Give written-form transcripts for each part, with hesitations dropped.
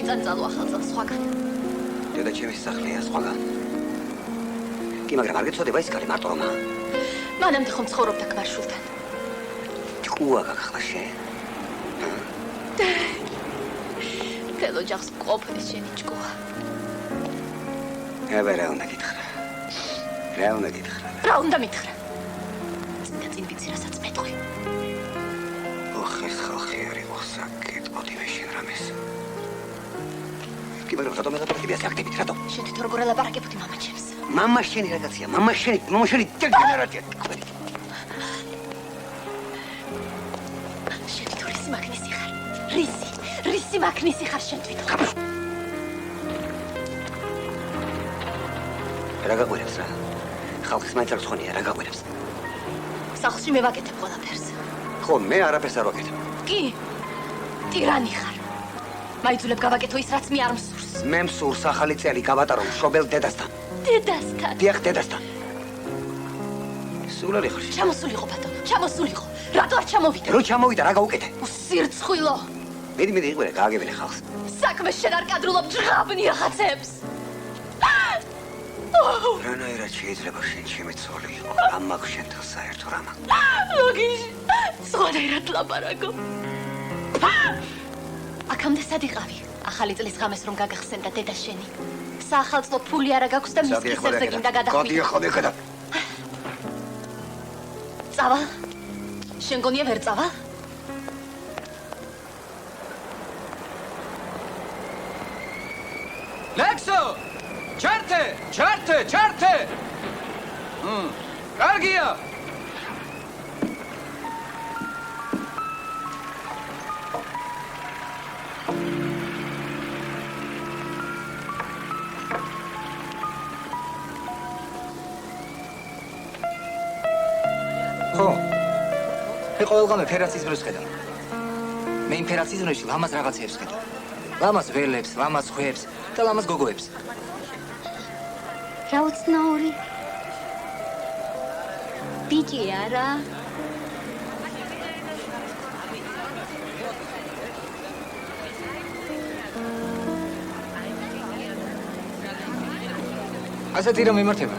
წამწალო ახალ წელს სხვაგან. დედა ჩემი სახლია სხვაგან. კი, მაგრამ არ გეცოდება ის კარი მარტო რომაა. მანამდე ხომ ცხოვრობდა ქმარშვილთან. ჭკუა გახლა შენ. თელ ოჯახს ყოფნის შენი ჭკუა. აბა რა უნდა გითხრა? რა უნდა გითხრა? რა უნდა მითხრა? წინ ვიცი რასაც მეტყვი. ოხეს ხალხი არ იყო საკეთოდი მე შენ რამეს. კი, მაგრამ რატომ ეხება საქმეებით, რატომ? შენ თვითონ როგორ ელაპარაკებოდი მამა ჩემს? მამა შენი რაღაცია, მამა შენი დეგენერატია. შენ თვითონ რისი მაგნისი ხარ? რისი მაგნისი ხარ შენ თვითონ? რა გაგვირებს რა? ხალხის მაინც არ გცხონია, რა გაგვირებს? სახლში მე ვაკეთებ ყველაფერს. ხო, მე არაფერს არ ვაკეთებ. კი, ტირანი ხარ. მაიძულებ გავაკეთო ის, რაც მე არ მსურს. მე მსურს ახალი წელი გავატარო მშობელ დედასთან. დედასთან? დიახ, დედასთან. სულ არ იხარ. ჩამოსულიყო ბატონო, ჩამოსულიყო. რატო არ ჩამოვიდა? რო ჩამოვიდა, რა გაუკეთე? სირცხვილო. მიდი იყვირე, გააგებინე ხალხს. საქმე შენ არ კადრულობ ჭღაბნი რაღაცებს. რანაირად შეიძლება შენ ჩემი ცოლი იყო? რა მაქვს შენთან საერთო რამა? ლოგიშ, სხვანაირად ლაპარაკო. აქამდე სად იყავი? ახალი წლის ღამეს რომ გაგახსენდა დედა შენი. საახალწლო ფული არა გაქვს და მის კისერზე გინდა გადახვიდე. ხოდი ხოდა. წავალ? შენ გონია ვერ წავალ? ლექსო! ჩართე! კარგია! ხო, მე ყველგან ფერაცის დროს ხედავ. მე იმ ფერაცის დროში ლამაზ რაღაცებს ხედავ. ლამაზ ველებს, ლამაზ ხვებს და ლამაზ გოგოებს. რა უცნაური? ბიჭი არა? ასეთი რომ იმართება.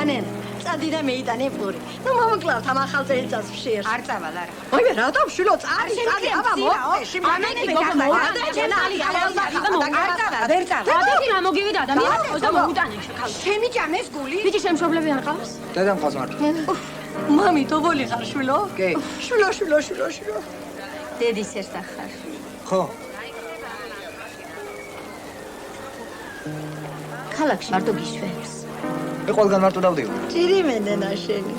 ანენ, წადი და მეიტანე პური. ნუ მომკლავთ ამ ახალ წელიწადს ვშიერს. არ წავალ არა. ოი, რატომ შვილო, წადი, აბა მოყეში. ამენი მოგმოდა, ჩემალი ვერ წავალ. რადგან რა მოგივიდა ადამიანი ხო და მოვიტანე შეხალ. შემიჭამეს გული? ბიჭი შემშობლები არ ყავს? დედამ ყავს მარტო. მამი, თობოლი ხარ შვილო? კი. შვილო. დედის ერთა ხარ. ხო. ქალაქში მარტო გიშვებს. მე ყველგან მარტო დავდივარ. ჭირი მენდენა შენი.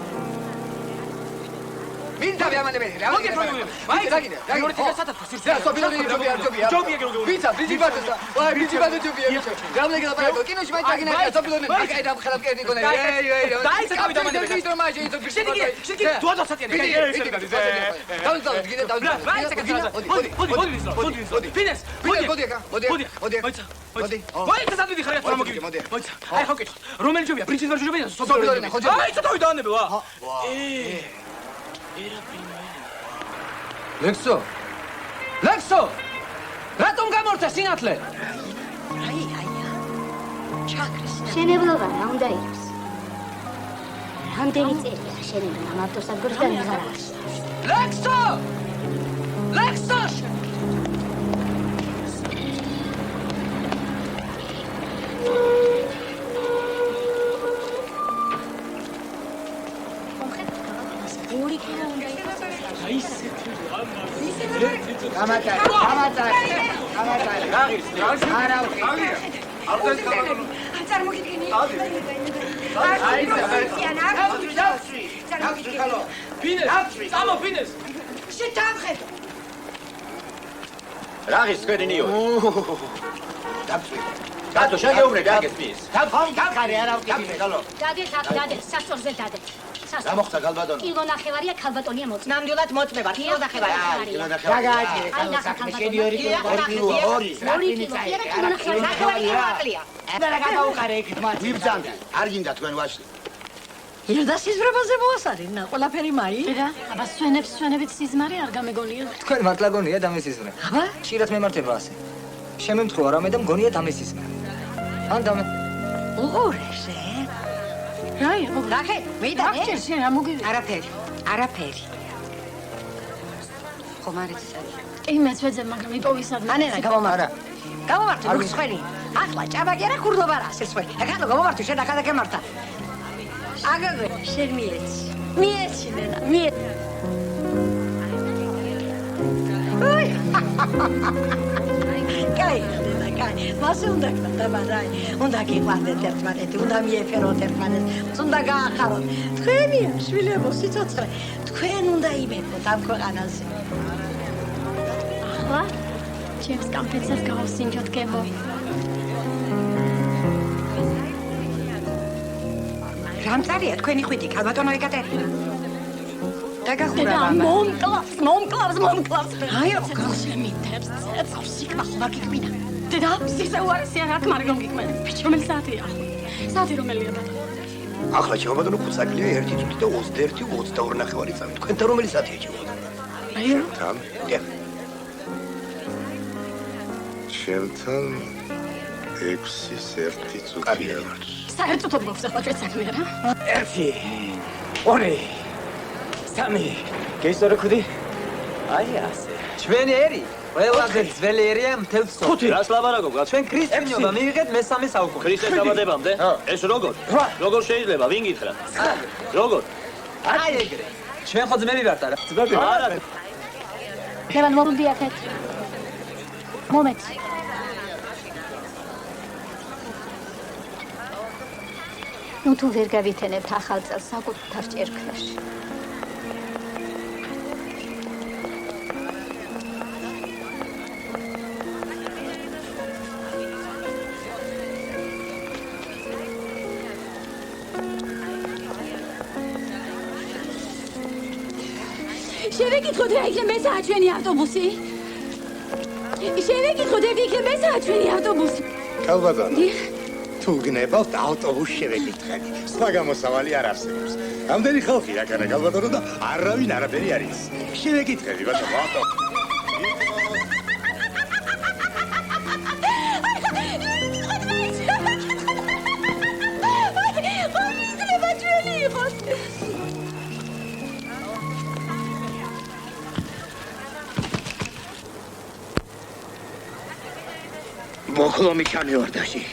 ვინ დავიამანებენ? რა მოგეფრთხილებ? ვაი, დაგინე. ორი თესათათო სირცე. რა, სოფიორი ჯობია. ჯობია გეუბნები. ვიცა, ბიჭი ბატონსა. ვაი, ბიჭი ბატონ ჯობია. რა მეგელა პარაკო. კინოში მაინც დაგინე. სოფიორი. აი, დამხელავ კერნი კონე. ეი. დაიცა თავი დამანებენ. შენ დუადასათიანი. დავიწყოთ, გინე დავიწყოთ. მოდი. ფინეს. მოდი. ვაი, წასადიდი ხარ რა მოგივიდა. მოდი. აი, ხო კითხო. რომელი ჯობია? პრინცის ვერ ჯობია? სოფიორი. აი, ცოტავი დაანებე ვა. ლექსო! რატომ გამორთა სინათლე? აია. ჩაქრის. შენებლობა რა უნდა იყოს? რამდენი წელია შენებდა ამ ავტოსადგურს და მიღარას? ლექსო! Ragis skvedinio. Gato, შეგეუბნები აგეს მის. გავხარე არა ვკითხე. დადე, სასწორზე დადე. რა მოხდა გალბატონო? კილო ნახევარია ქალბატონია მოწმე. ნამდვილად მოწმება, კილო ნახევარი. კილო ნახევარი. რა საქმე შენი 2 კილო. 2 კილო. ნახევარი. და რა გადაუყარე იქით მათ. ვიბძანდი. არ გინდა თქვენ ვაშლი. ირდა სიზმრებაზე მოასარინა, ყველაფერი მაი. დედა, აბა სვენებით სიზმარი არ გამეგონია. თქვენ მართლა გონია დამესიზმრე. აბა, ხშირად მემართება ასე. შემემთხოვა რამე და მგონია დამესიზმრე. ან დამე უყურესე. რაი, ნახე, მიდანე. აღჭერ შენ რა მოგივიდა? არაფერი. ხომ არ იცი? კი მეც ვეძებ, მაგრამ იპოვისად. ანენა გამომარა. გამომართი მუხსველი. ახლა ჭაბაგერა ქურდობა რა სიცხველი. ეხლა გამომართი შენ ახლა გემართა. აგაგე შენ მიეცი. მიეცი ნენა, მიეცი. ოი. კაი, ნენა, კაი. მასე უნდა გდაბარაი. უნდა გიყვარდეთ ერთმანეთი, უნდა მიეფეროთ ერთმანეთს, უნდა გაახაროთ. თქვენია შვილებო სიცოცხლე. თქვენ უნდა იმეფოთ ამ ქვეყანაზე. ახლა ჩემს კამფეტსაც გავსინჯოთ გემო. რამწარია თქვენი ხვიტი, ქალბატონო ეკატერინა. დაგახურა დედა, მამა. მომკლავს. აი, გახსემითებს, წეწავს სიკმა ხომ არ გიკვინა. დედა, სისაუარესია რა თქმა უნდა გიკვინა. ბიჭი, რომელი საათია? საათი რომელია ბატონო? ახლა ჩემბატონო ფუცაკლია 1 წუთი და 21-22 ნახევარი წამი. თქვენთან რომელი საათია ჩემბატონო? აი, თან? დიახ. ჩემთან 6-1 წუთია. საერთოდ გვაქვს ახლა ჩვენ საქმე რა? 1 2 3 გეისორო ხუდი? აი ასე. ჩვენი ერი ყველაზე ძველი ერია მთელ სოფელში. რას ლაპარაკობ? ჩვენ ქრისტიანობა მივიღეთ მე-3 საუკუნე. ქრისტეს დაბადებამდე? ეს როგორ შეიძლება? ვინ გითხრა? როგორ? აი ეგრე. ჩვენ ხო ძმები ვართ არა? ძმები. არა. ლევან მოვიდიახეთ. მომეც. ნუ თუ ვერ გავითენებთ ახალ წელს საკუთარ ჭერქნაში. შევეკითხოთ რა იქნება მესაა ჩვენი ავტობუსი? შევეკითხოთ რა იქნება მესაა ჩვენი ავტობუსი? ქალბატონო, თუ გნებავთ ავტობუსს შევეკითხეთ. სხვა გამოსავალი არ არსებობს. ამდენი ხალხი აქანა ქალბატონო და არავინ არაფერი არ იცის. შევეკითხები ბატონო ავტობუსს. მოხლომი ჩანევარდაში.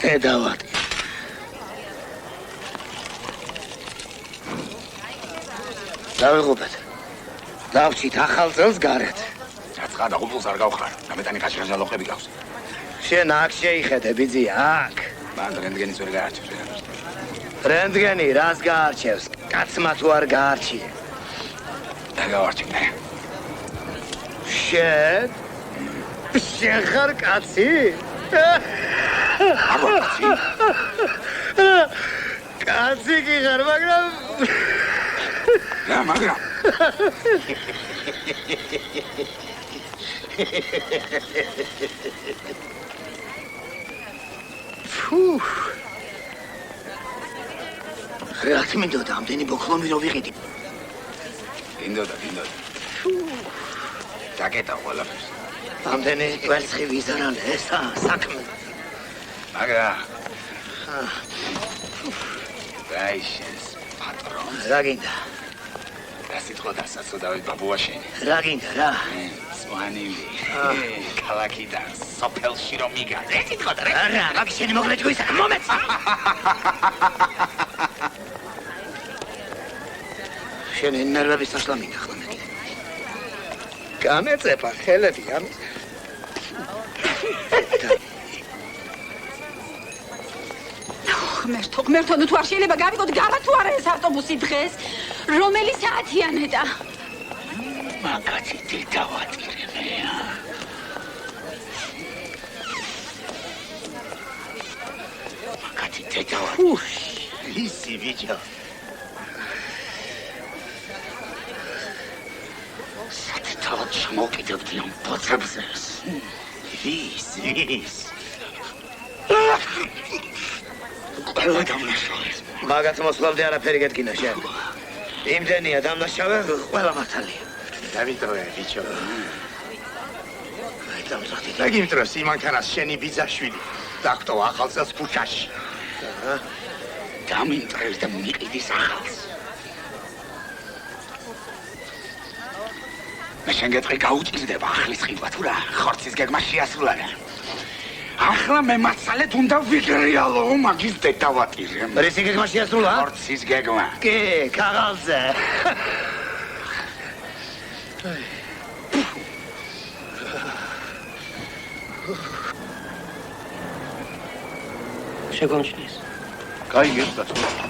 დედავად. დავიღობეთ. დავჭით ახალ წელს გარეთ. რაცხა და ყופულს არ გავხარ. გამეტანი კაშკაშალოხები გავს. შენ აქ შეიხედე ბიძია, აქ. მან რენტგენის ვერ გაარჩევს. რენტგენი რას გაარჩევს? კაცმა თუ არ გაარჩიე. დაგავარჩინე. შენ ხარ კაცი? აბა კაცი კი ხარ, მაგრამ რა მაგრამ ფუ რა თმინდოდა ამდენი ბოქლომი რო ვიყიდი? მინდოდა. დაკეტა ყველაფერს. ამდენი კვერცხი ვიზარალე ესა საქმე. მაგრამ რაიშეს პატრონ. რა გინდა? რა სიტყვა დასაცოდავი ბაბუა შენი. რა გინდა რა? სვანილი. ქალაქიდან სოფელში რომ მიგან. ეს სიტყვა და რა, მაგ შენი მოგლეჭვისა, მომეც. შენი ნერვების საშლა მინდა ხოლმე. გამეწეპა ხელები ამ ღმერთო, ნუ თუ არ შეიძლება გავიგოთ გავა თუ არა ეს ავტობუსი დღეს? რომელი საათია ნეტა? მაგაცი დედავატირებია. მაგაცი დედავატირებია. ისი ბიჭო. თავად შემოვკიდებდი ამ ბოძებზე. ვის? ყველა დამნაშავე. მაგათ მოსვლამდე არაფერი გეტკინა შენ. იმდენია დამნაშავე, ყველა მართალია. დავიტოვე, ბიჭო. მაგ იმ დროს იმანქანას შენი ბიძაშვილი დაგტოვა ახალწელს ქუჩაში. დამინტრევს და მიყიდის ახალს. მე შენ გეტყვი გაუჭირდება ახლის ყიდვა თუ რა, ხორცის გეგმა შეასრულა. ახლა მე მაცალეთ უნდა ვიგრიალო, მაგის დედავატირე. რისი გეგმა შეასრულა? ხორცის გეგმა. კი, ქაღალზე. შეგონჩნის. კაი ერთად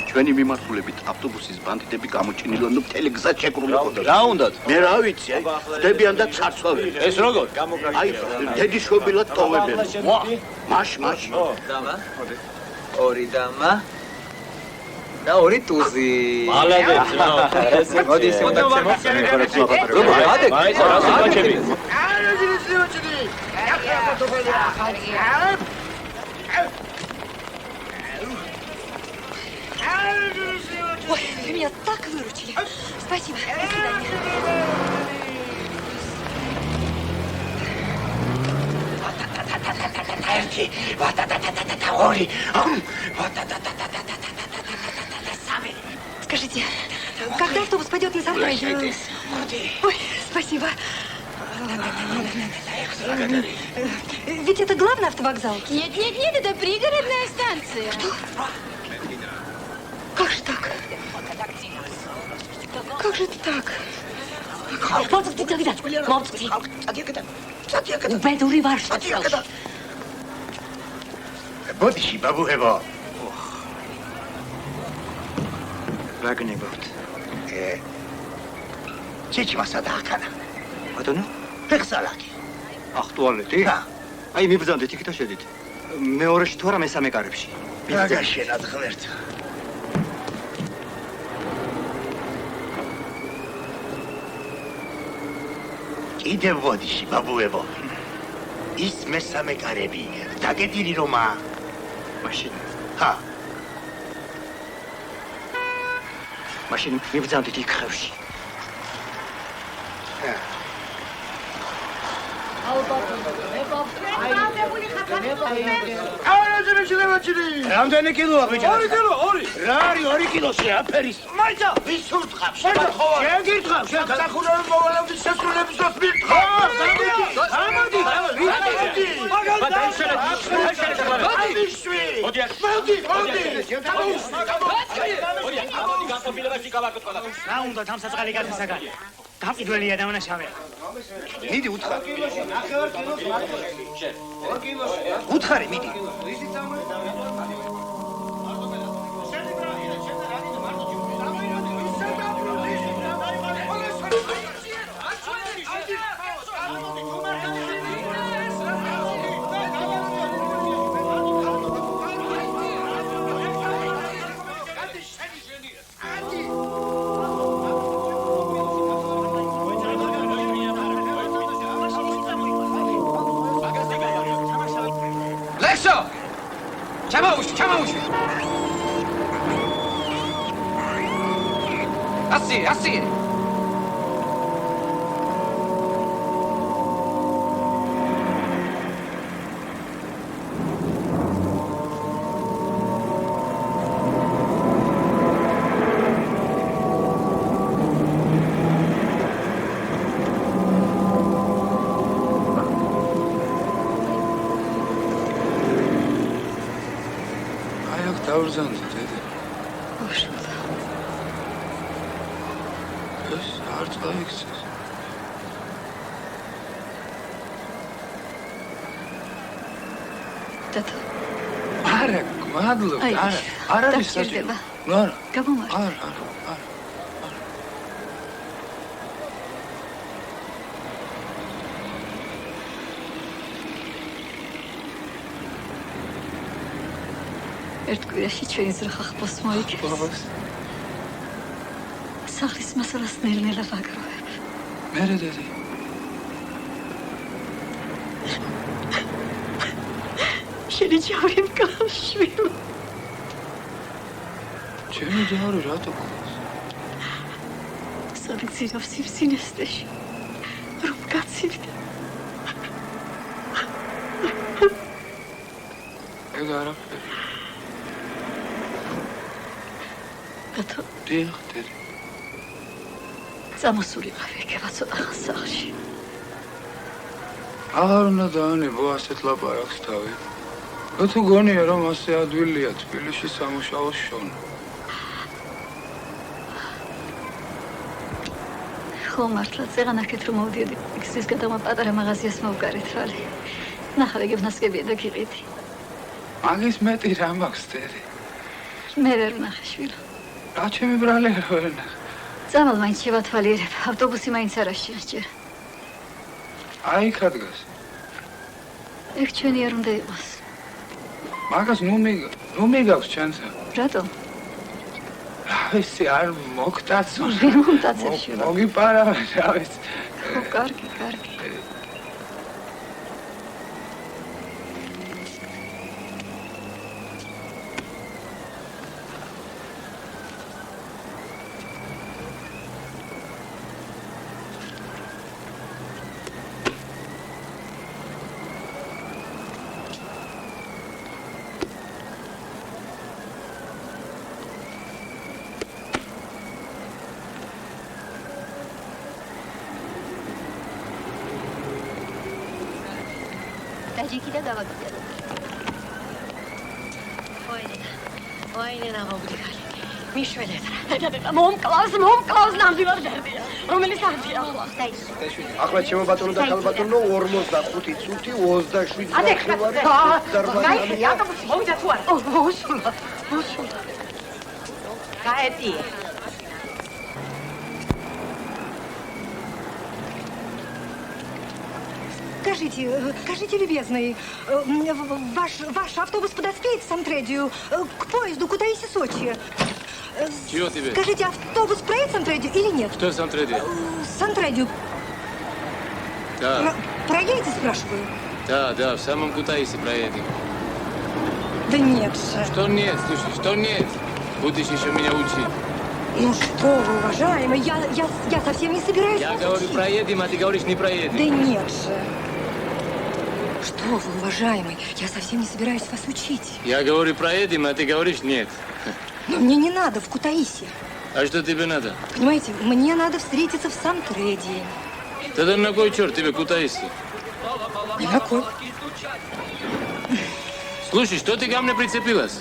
ჩვენი მიმართულებით ავტობუსის ბანდიტები გამოჩინილონ და მთელი გზა შეკრულებოდა. რა უნდათ? მე რა ვიცი, აი, ხდებიან და ცარცვავენ. ეს როგორ? აი, დედიშობილად ტოვებენ. მაშ. დამა. ორი დამა. და ორი ტუზი. მალადეც. მოდი ისე უნდა როგორ? მაინც რას გაჩები? Ой, вы меня так выручили. Спасибо. До свидания. Скажите, когда автобус пойдет на Сардай? Ой, спасибо. Ведь это главный автовокзал. Нет, это пригородная станция. Что? Как же так? Как же так? Мовчи, мовчи. Бедური ვარ შეხელში. ბოდიში, ბაბუებო. რა გნებავთ? ჩიჩმასა დააკანა. ბატონო? ფეხსალაკი. ახ, ტუალეტი? აი, მიბრძანდით იქით და შედით. მეორეში თუ არა მესამე კარებში. რა გაშენად ღმერთო. კიდევ ბოდიში, ბაბუებო. ის მესამე კარები დაგედილი რომა. მაშინ. ჰა. მაშინ მიბრძანდით იქ ხევში. რამდენი კილოა ბიჭო? 2 კილო, 2. რა არის 2 კილოში აფერის? მაიცა, ვის ურთხავს? შენ გირთხავ, შენ გასახურები მოვალევდის შესრულების დროს მირთხავ. ამოდი. რა უნდა თამსაწყალი გასაგანი? გამყიდველია დამნაშავე. მიდი უთხარი. უთხარი მიდი. ლექსო! ჩამოუშვი. ასი. დავზანდა დედა. Უშუალო. ეს არ წაიქცეს. დედა. არა, მადლობ, არა. არ არის საჭირო. არა. გამომარ. არა. ერთ კვირაში ჩვენი ზრხა ხბოს მოიქეს. სახლის მასალას ნელ-ნელა ვაგროვებ. მერე დედი. შენი ჯავრი მკლავს შვილო. ჩემი ჯავრი რატო გქონს? სავიცირო სიბსინესტეში რომ გაცივდა. ეგ არაფერი. ბატო დიახ, დედა. წამოსულიყავ ეგება ცოტა ხანს სახლში. აღარ უნდა დაანებო ასეთ ლაპარაკს თავი. თუ გონია რომ ასე ადვილია თბილისში სამუშაოს შონა. ხო მართლა წეღანაკეთ რომ მოვდიოდი გზის გადამა პატარა მაღაზიას მოვგარი თვალი. ნახავ ეგ ნასკებია და გიყიდი. მაგის მეტი რა მაქვს დედა? მე ვერ ვნახე შვილო. რა ჩემი ბრალია ვერ ნახე. წამალ მაინც შევათვალიერებ, ავტობუსი მაინც არ ასჯერა. აი იქ ადგას. ეგ ჩვენი არ უნდა იყოს. მაგას ნუ მიგავს ჩანსა. რატო? რა ვიცი არ მოგტაცო. ვერ მომტაცე შვილო. მოგიპარავე რა ვიცი. ხო კარგი, კარგი. დაჯიქი და დავაგდო. ვაინენა მოგდიხარი. მიშველეთ რა. დედა მომკლავს ნამდვილად დარდია. რომელიც არდია ახლა. ახლა ჩემო ბატონო და ქალბატონო 45 წუთი 27 ადექრა. გაიხი ავტობუსი მოვიდა თუ არა? მოსულა. გაეტი. Скажите, любезный, ваш автобус подоспеет в Самтредию к поезду Кутаиси-Сочи? Чего тебе? Скажите, автобус проедет в Самтредию или нет? Что Самтредию? Самтредию. Да. Проедете, спрашиваю? Да, в самом Кутаиси проедем. Да нет же. Что нет, слушай, что нет? Будешь еще меня учить. Ну что вы, уважаемый, я совсем не собираюсь Я вас говорю, учить. проедем, а ты говоришь, не проедем. Да нет же. Что вы, уважаемый, я совсем не собираюсь вас учить. Я говорю, проедем, а ты говоришь, нет. Но мне не надо в Кутаиси. А что тебе надо? Понимаете, мне надо встретиться в Самтреди. Тогда на кой черт тебе Кутаиси? Не на кой. Слушай, что ты ко мне прицепилась?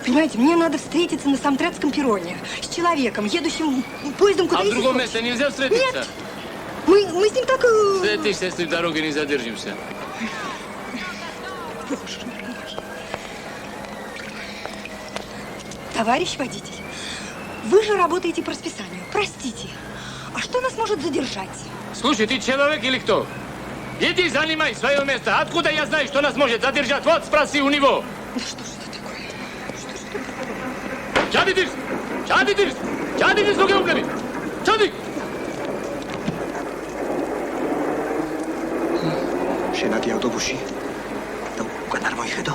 Понимаете, мне надо встретиться на Самтредском перроне с человеком, едущим поездом А в Кутаиси. другом месте нельзя встретиться? Нет. Мы с ним так... Встретишься, если в дороге не задержимся. Боже мой. Товарищ водитель, вы же работаете по расписанию. Простите, а что нас может задержать? Слушай, ты человек или кто? Иди, занимай свое место. Откуда я знаю, что нас может задержать? Вот, спроси у него. Да что ж это такое? ჩადიდირს მოგეუბნები. ჩადი. შენადი ავტობუსში და უკან არ მოიხედო.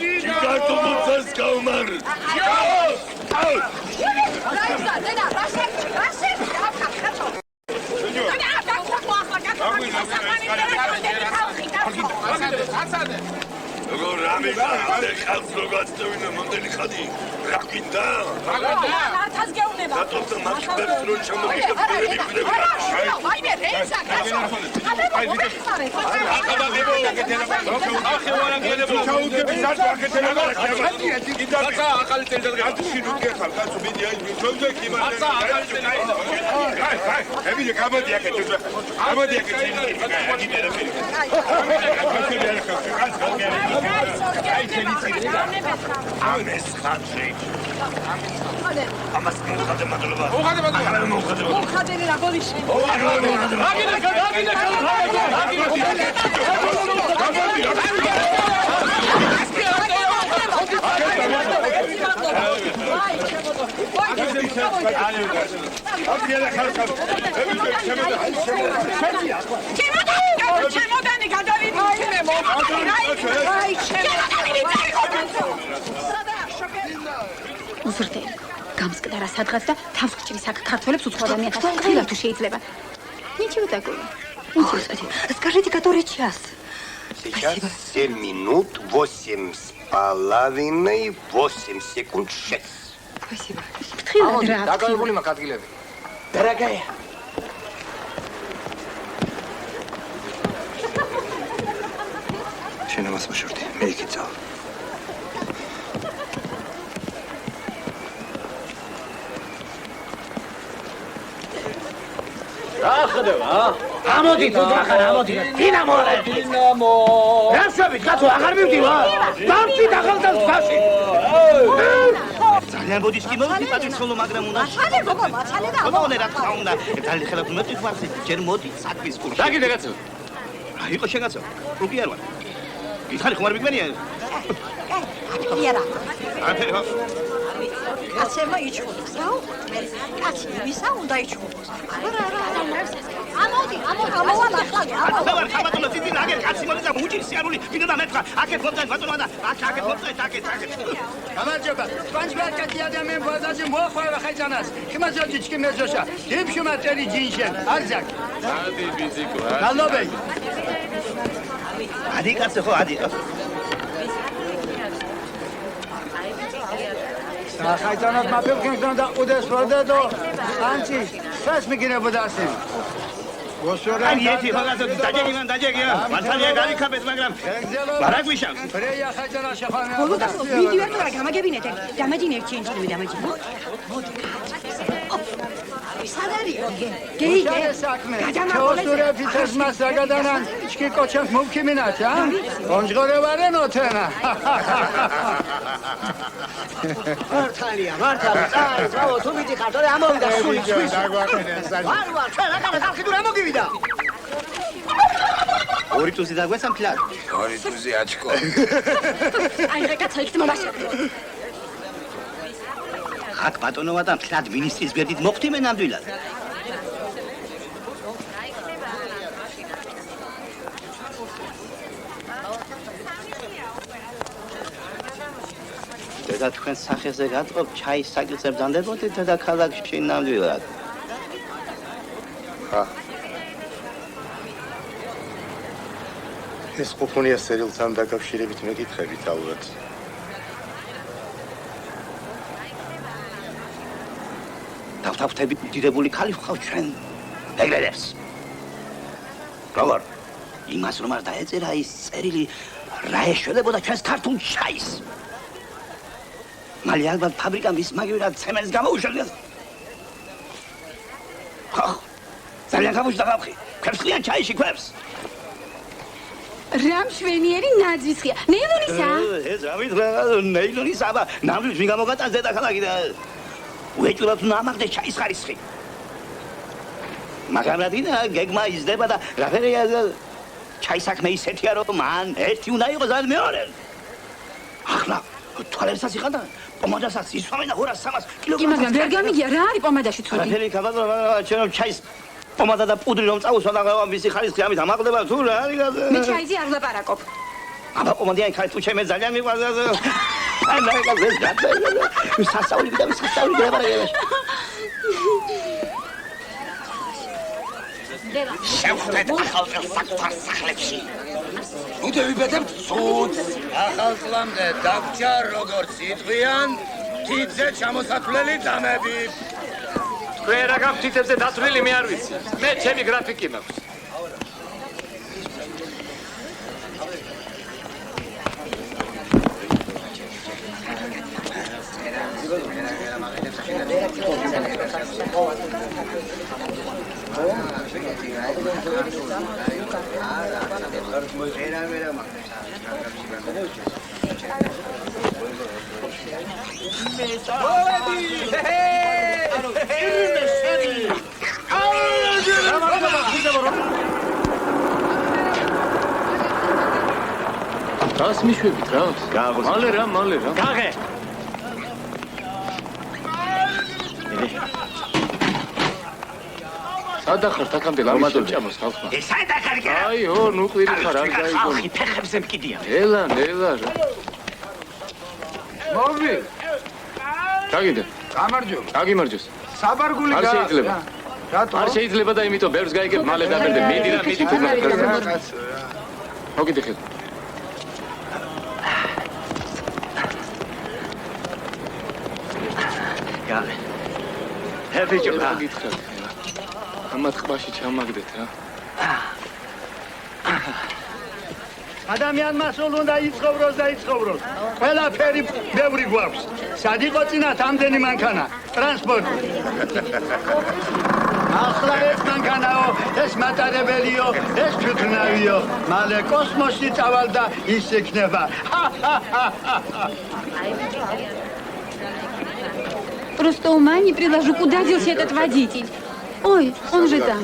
Чикато муцаскал мар. რამე ხალხს როგორ აწევინა მომდენი ხადი რა გინდა რათას გეუბნება რატომ მაგებს რო ჩამოგიშო პირები იქნება ვაიმე რეცა კაცო აი მოგეხარე ჩაუგები სარტო აკეთება კაცო ახალი წელიწადი შინუქი ხარ კაცო მიდი აი ჩოზე კი მაგრამ ებიე გამოდი აკეთე გამოდი აკეთე ამეს ხაჭი ამას მოხადე მადლობა მოხადე რა გოლიში ჩემოდანი გადავიდე უზრდელი გამსკდარა სადღაც და თავს გჭრის აქ ქართველებს უცხო ადამიანს ყველა თუ შეიძლება ничего такого Скажите, который час? Сейчас 7 минут, 8,5, 8 секунд 6. Спасибо. დაკავებული მაქვს ადგილები. Дорогая. შენ ამას მოშორდი, მე იქით წავალ. ახდება ამოდი თუ ახარ ამოდი დინამო დინამო რასები კაცო აღარ მივდივარ დამწი დახალთან ფაში ძალიან ბოდიშ კი მოდი პატრიცოლო მაგრამ უნდა მაცალე გოგო მაცალე და მომონე რა თქმა უნდა დალი ხელა უმეტი ხარსი ჯერ მოდი საქმის კურსი დაგიდე კაცო რა იყო შენ კაცო რუკი არ ვარ გითხარი ხომ არ მიგმენია იარა აფერი ხო კაცებმა იჩხუბოს რა კაცი ვისა უნდა იჩხუბოს ამოდი ამოვა ახლა ვარ ხაბატონო ძიძი ნაგერ კაცი მოდი და უჭირს სიარული ვინდა და მეთქვა აკეთ მომწენ ბატონო და აკეთ მომწენ აკეთ გამარჯობა სპანჯბა კაცი ადამიან ბაზაზე მოხوارა ხაჭანას ხიმაზოჯი ჩკი მეზოშა დიფშუმა ტერი ჯინშენ არზაკ ადი ბიზიკო გალობე ადი კაცო ხო ადი ხაჭანას მაფილქენთან და უდეს ვარდადო ანჩი სას მიგინებოდა ასე აი ერთი ხალხო დაჯერიმან დაჯერია მართალია გარიქაბეთ მაგრამ არა გვიშავს ფრეია ხაჭანა შეხანა ბოლო და ვიდეო თუ რა გამაგებინეთ დამაჯინე ჩენჯინები დამაჯინე სადარიო გეიგე ჩოსურე ფიტეს მასაგადანან ჩკი კოჩემ მოვქიმინათ ა კონჯგორე ვარენ ოთენა მართალია წაი ძაო თუ მიდი ხარ ამოვიდა სული სული ვარ ჩვენ რა ხალხი თუ რა მოგივიდა ორი თუზი დაგვესამ ფლად ორი თუზი აჩკო აი რა კაცო იქ მომაშა აქ ბატონოვა და ფლად მინისტრის გვერდით მოხდიმე ნამდვილად და თქვენ სახეზე გატყობ ჩაის საკითხებს დანდებოდით და ქალაქში ნამდვილად ხა ეს ყოფონია სერიალთან დაკავშირებით მეკითხებით ალბათ დავთაფთები დიდებული ქალი ვხავ ჩვენ ეგრედებს როგორ იმას რომ არ დაეწერა ის წერილი რა ეშველებოდა ჩვენს ქართულ ჩაის მალე ალბათ ფაბრიკამ ის მაგივრად ცემენტს გამოუშალეს ხო ძალიან გამუშდა ხალხი ქვებს ხლიან ჩაიში ქვებს რამ შვენიერი ნაძვისხია ნეილონისა ეს რა ვითხრა ნეილონისა აბა ნამდვილად ვინ გამოგატანს დედაქალაქი და უეჭვრად ნამაგდე ჩაის ხარისხი მაგრამ რა დინა გეგმა იზრდება და რაფერია ჩაის საქმე ისეთია რომ მან ერთი უნდა იყოს ან მეორე ახლა თვალებსაც იყანდა პომადასაც ისვამენ და 200-300 კილოგრამს კი მაგრამ ვერ გამიგია რა არის პომადაში ცუდი რაფერი ქაბატონო ჩვენ ჩაის Помада და პუდრი რომ წავუსვა და მისი ხარისხი ამით ამაყდება თუ რა არის გაზე? მე ჩაიზე არ ვლაპარაკობ. აბა პომადიანი ხარ თუ ჩემს ძალიან მიყვარს. აი მე გაზეს გადა. სასაული და სასაული დაბარგება. შევხვდეთ ახალწელს საკუთარ სახლებში. უდე ვიბედებთ სულს. ახალწლამდე დაგჭა როგორც იტყვიან, თითზე ჩამოსათვლელი დამები. თქვენ რა გაქვთ თითებზე დათვლილი მე არ ვიცი. მე ჩემი გრაფიკი მაქვს. რას მიშვებით რა? მალე რა. გაღე. სადა ხარ თაკამდე ლამაზო ჭამოს ხალხმა. სადა ხარ კი რა? აიო, ნუ ყვირი ხარ არ გაიგო. ხალხი ფეხებზე მკიდია. ნელა რა. მოვი. დაგიდე. გამარჯობა. დაგიმარჯოს. საბარგული არ შეიძლება. რატო? არ შეიძლება და იმიტომ ბევრს გაიგებ მალე დაბერდე. მიდი თუ მოგიდიხეთ. გალე. ჰებიჯო გაგითხრათ. ამათ ყბაში ჩამაგდეთ რა. ადამიანმა სულ უნდა იცხოვროს და იცხოვროს. ყველაფერი ბევრი გვაქვს. სად იყო წინათ ამდენი მანქანა? ტრანსპორტი. ახლა ეს მანქანაო, ეს მატარებელიო, ეს თვითნავიო. მალე კოსმოსში წავალ და ის იქნება. Просто ума не приложу, куда делся этот водитель. Ой, он же там.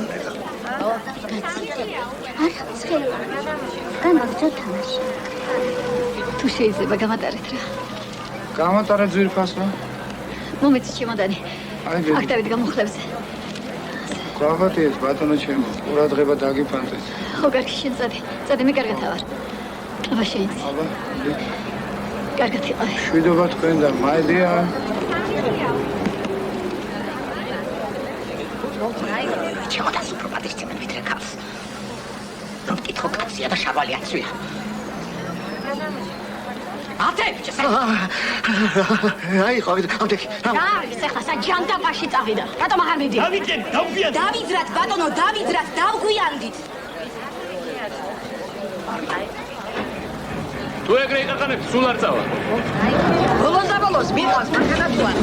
თუ შეიძლება გამატარეთ რა. გამატარეთ ძვირფასო. მომეცი ჩემოდანი. აი გე. აქ დავით გამოხლებს. გავხატეთ ბატონო ჩემო, ყურადღება დაგიფანტეთ. ხო, კარგი, შენ წადი, მე კარგად ავარ. აბა შეიძლება. აბა, კარგად იყავი. შვიდობა თქვენ და მაიდია. ჩემოდან სუპროპატის წემენვით რა ქავს. რომ მკითხო კაცია და შავალი აცვია. ათე, ჩესა. აი, ხოვიდ, ამდენ. Კარგი, ახლა საჯანდაფაში წავიდა. რატომ აღარ მიდი? დავიძრათ, ბატონო, დავიძრათ, დავგვიანდით. თუ ეგრე იყაყანებ, სულ არ წავა. ბოლოს და ბოლოს მიყავს მანქანა თუ არა.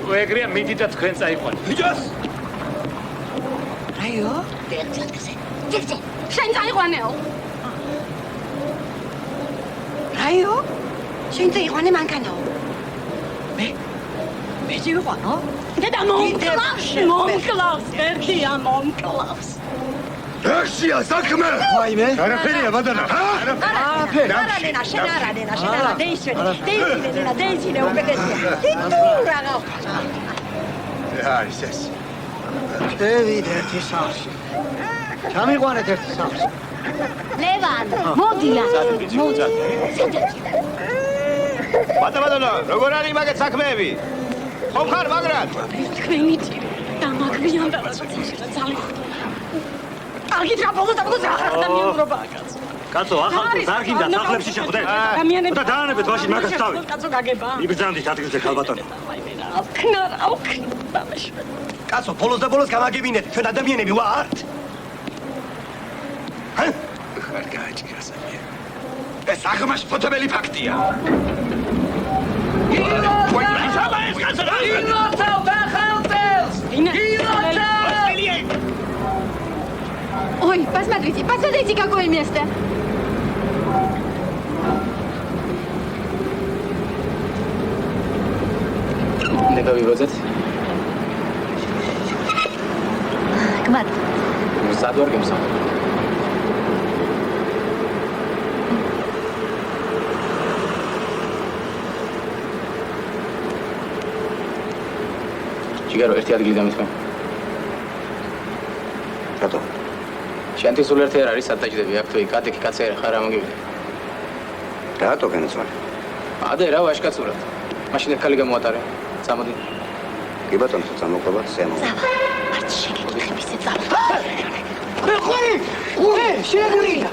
თუ ეგრეა მიდი და თქვენ წაიყვანე. ბიჭოს რაიო? ძიძი, შენ წაიყვანეო. რაიო? შენ წაიყვანე მანქანაო. მე წავიყვანო? დედა მომკლავს, ერთია მომკლავს. ეშია საქმე. ვაიმე. არაფერია ბატონო. არაფერი. არანენა, შენ არანენა, დეისინე უკეთესია. თითო რაღა. არის ეს. დევიდ ერთი სახლში. ჩამიყვანეთ ერთი სახლში. ლევან, მოდი რა. ბატონო, როგორ არის მაგეთ საქმეები? ხომ ხარ მაგრად? თქვენი ჭირი დამაგვიანდა რა ძალიან. კარგი რა ბოლოს და მიუღრობა კაცო. კაცო, ახალწელს არ გინდა სახლებში შეხვდეთ? და დაანებეთ მაშინ მაგას თავი. კაცო გაგება. იბრძანდით ადგილზე ქალბატონო. აუქნა. დამეშვე. კაცო, ბოლოს და ბოლოს გამაგებინეთ, ჩვენ ადამიანები ვართ. ხარ გააჭირა სამია. ეს აღმაშფოთებელი ფაქტია. Ой, посмотрите, какое место. დავიბოძეთ? გმად. სად ვარ გემსა? ჯიგარო, ერთი ადგილი დამეთქვა. რატო? შენთვის სულ ერთი არ არის სადაჭდები, აქ თუ იქ კატიკი კაცი არ ხარ ამოგივიდე. რატო განიცვალე? ადე რა ვაშკაცურად. მაშინ ერთ ქალი გამოატარე. წამოდი. კი ბატონო, წამოყვება სემო. არც შეგეკითხები ისე წავა. შეგრია.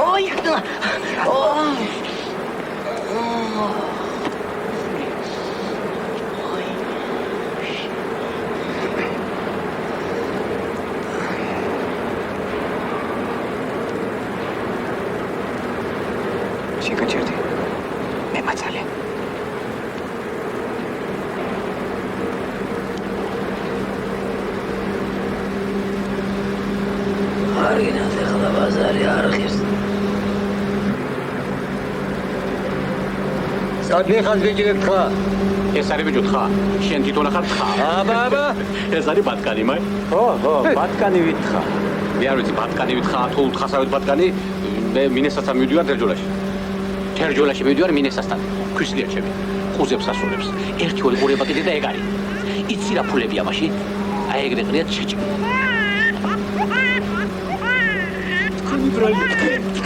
ოი, ხდა. შეგაჭერდი. მე მაცალე. არგინათ ახლა ბაზარი არხის. სად მიხარ ბიჭი თხა? ეს არის ბიჭო თხა. შენ თვითონ ახარ თხა. აბა. ეს არის ბატკანი, მაი? ხო, ბატკანი ვითხა. მე არ ვიცი ბატკანი ვითხა, თუ თხასავით ბატკანი, მე მინესასთან მივდივარ თერჯოლაში. თერჯოლაში მივდივარ მინესასთან. ქვისლია ჩემი. ხუზებს ასულებს. ერთი ორი ყურება კიდე და ეგ არის. იცი რა ფულებია მაში? აი ეგრე ყრია ჩეჭი.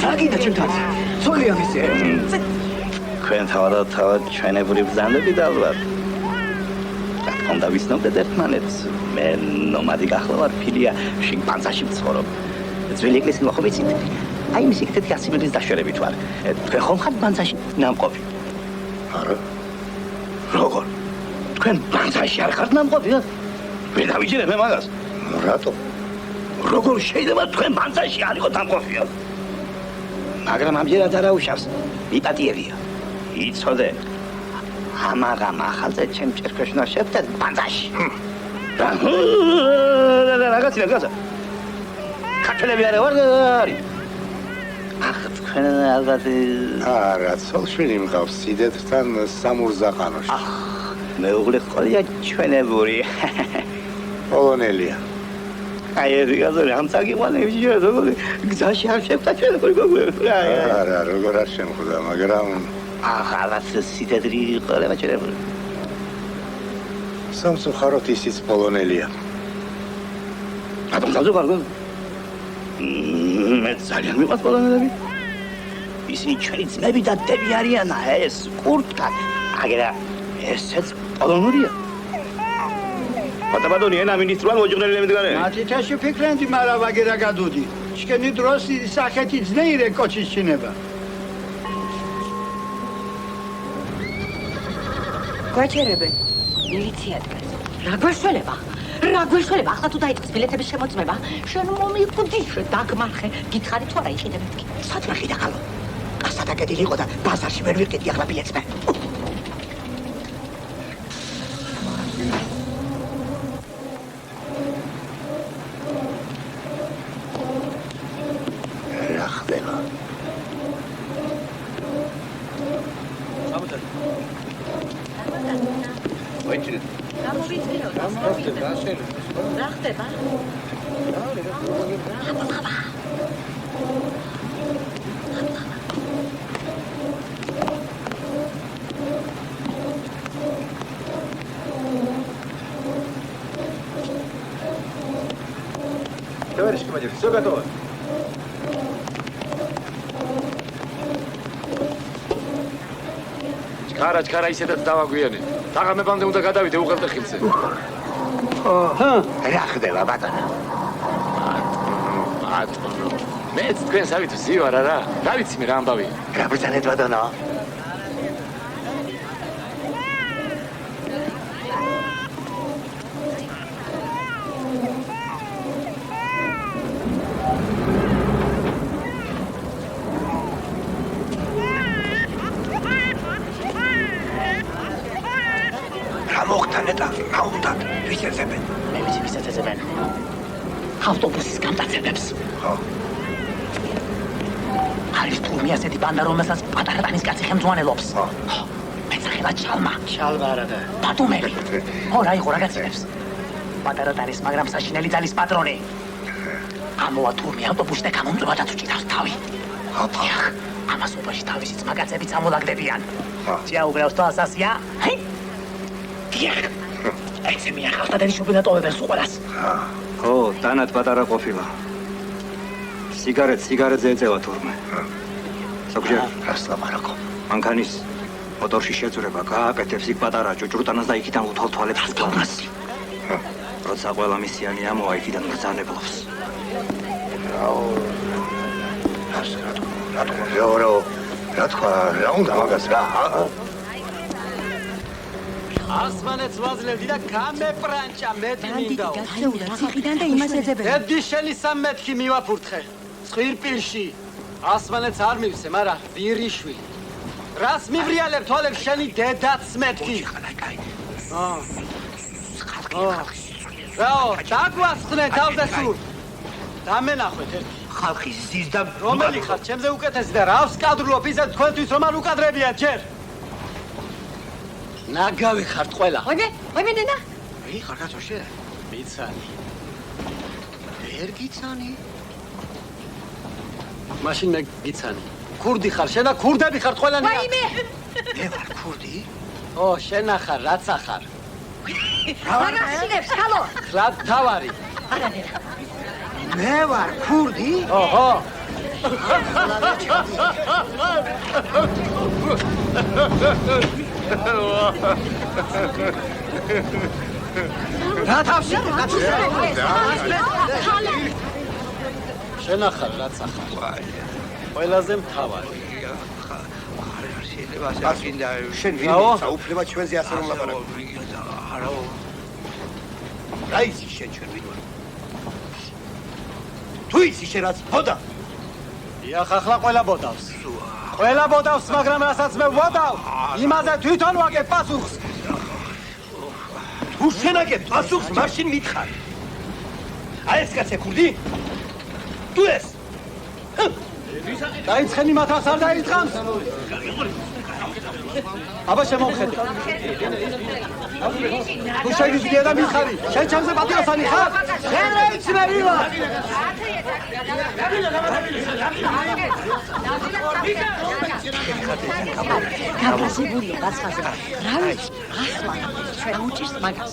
გაგიდა ჩემთან. სოლია ვიცი. თქვენ თავად ჩვენებური ბრძანები დავარ. რა თქმა უნდა ვიცნობდეთ ერთმანეთს. მე ნომადი გახლავარ ფილია შიმპანზაში ვცხოვრობ. ძველი ეკლესია ხომ იცით? აი მის იქეთ 100 მეტრის დაშორებით ვარ. თქვენ ხომ ხართ ბანძაში ნამყოფი? არა. როგორ? თქვენ ბანძაში არ ხართ ნამყოფი? ვერ დავიჯერებ მე მაგას. რატო? როგორ შეიძლება თქვენ ბანძაში არ იყოთ ნამყოფი? მაგრამ ამჯერად არა უშავს. მიპატიებია. იცოდე. ამაღამ ახალზე ჩემ ჭერქვეშნა შევდეთ ბანძაში. რაღაცა. ქართველები არა ვარ არის. ახ თქვენ ალბათ არა, ცოლშვილი მყავს სიდეთთან სამურზაყანოში. მეუღლე ყოლია ჩვენებური. პოლონელია. აი ეს გაზორი ამცაგიყვანები შეიძლება გზაში არ შევხვდა ჩვენებური გოგოები. არა, როგორ არ შემხვდა, მაგრამ რაღაც სიდედრი ყოლება შეიძლება. სამწუხაროდ ისიც პოლონელია. რატომ საზოგადო? მე ძალიან მიყვარს პოლონელები. ისინი ჩვენი ძმები და დები არიან, ეს კურტკა. აგერა ესეც პოლონურია. პატაბადონი ენა მინისტრმა მოჯღრელი მდგარე. მათითაში ფიქრენდი, მაგრამ აგერა გადუდი. შკენი დროს სახეთი ძნეირე კოჩის ჩინება. გვაჩერებენ. მილიცია დგას. რა გვეშველება? რა გვეშველება? ახლა თუ დაიწყეს ბილეთების შემოწმება, შენ მომიკვდი, დაგმარხე, გითხარი თუ არა იყიდე მეთქი. სად მეხიდა ხალო? კასა დაკეტილი იყო და ბაზარში ვერ ვიყიდი ახლა ბილეთს მე. რა ხდება? ვაიჩინე. გამოვიწყირო, რა ხდება? Товарищ командир, все готово. ჩქარა ისედაც დავაგვიანე. დაღამებამდე უნდა გადავიდე უღელტეხილზე. რა ხდება ბატონო? ბატონო. მეც თქვენს ავით ვზივარ არა? რა ვიცი მე რა ამბავია? რა ბრძანეთ ბატონო? ავტობუსის გამტაცებებს. ხო. არის თურმე ასეთი ბანდა, რომელსაც პატარა ტანის კაცი ხელმძღვანელობს. ხო. მეც სახელად ჩალმა. ჩალმა არადა. დატუმელი. ო რა იყო რაღაცებს. პატარა დარის, მაგრამ საშინელი ძალის პატრონი. ამოვა თურმე ავტობუსი და გამომწვევადაც უჭირავს თავი. აფახ, ამას უბაში თავისი ძმაკაცებიც ამოლაგდებიან. შეაუბრავს თვალსასია? ჰე? დიახ. ეცე მიახავდა და შუბინა ტოვებენ სუყარას. ო, დანად პატარა ყოფილა. სიგარეტზე ეწევა თურმე. ზოგჯერ გასლამარაკო. მანქანის მოტორში შეძვრება, გააკეთებს იქ პატარა ჭუჭრუტანას და იქიდან უთვალთვალებს თვალს. როცა ყველა მისიანი ამოვა იქიდან ბრძანებლობს. რა თქვა, რა უნდა მაგას რა? ასმანეთს ვაძლევდი და გამეპრანჭა მეთქი მინდა. გაწეუდა ციხიდან და იმას ეძებენ. ედი შენი სამეთქი მივაფურთხე. ცხვირპილში. ასმანეთს არ მივსე, მაგრამ ვირიშვილი. რას მივრიალებ თვალებს შენი დედაც მეთქი? რაო, დაგვასხნე თავზე სულ. დამენახვეთ ერთი. ხალხი ზის და რომელი ხარ, ჩემზე უკეთესი და რავს კადრულობ ისე თქვენთვის რომ არ უკადრებიათ ჯერ. ნაგავი ხართ ყველა. ვაიმე ნენა. ვი ხარ კაცოშე? მიცანი. ვერ გიცანი? მაშინ მე გიცანი. ქურდი ხარ, შენ და ქურდები ხართ ყველანი. ვაიმე. მე ვარ ქურდი? ო, შენ ახარ, რაც ახარ. რა შინებს, ხალო? რა თავარი? არა ნენა. მე ვარ ქურდი? ოჰო. რა თავში? შენ ახარ, რაც ახარ. ყველაზე მთავარი. შენ ვინ საუფლება ჩვენზე ასე რომ ლაპარაკო? არაო. რა იცი შენ ჩვენ ვინ ვარ? თუ იცი შენ რაც ბოდა? იახ ახლა ყველა ბოდავს. ყველა ბოდავს, მაგრამ რასაც მე ვბოდავ, იმაზე თვითონ ვაგებ პასუხს. თუ შენაგებ პასუხს, მაშინ მითხარ. აი ეს კაცი ქურდი? თუ ეს? დაიწყენი მათას არ დაიწყამს? აბა შემომხედე. თუ შეგიძლია და მიხარი, შენ ჩემზე პატიოსანი ხარ? შენ რა იცი მე ვინ ვარ? გაბრაზებულია ბაცხაზე. რა ვიცი, ახლა ჩვენ უჭირს მაგას.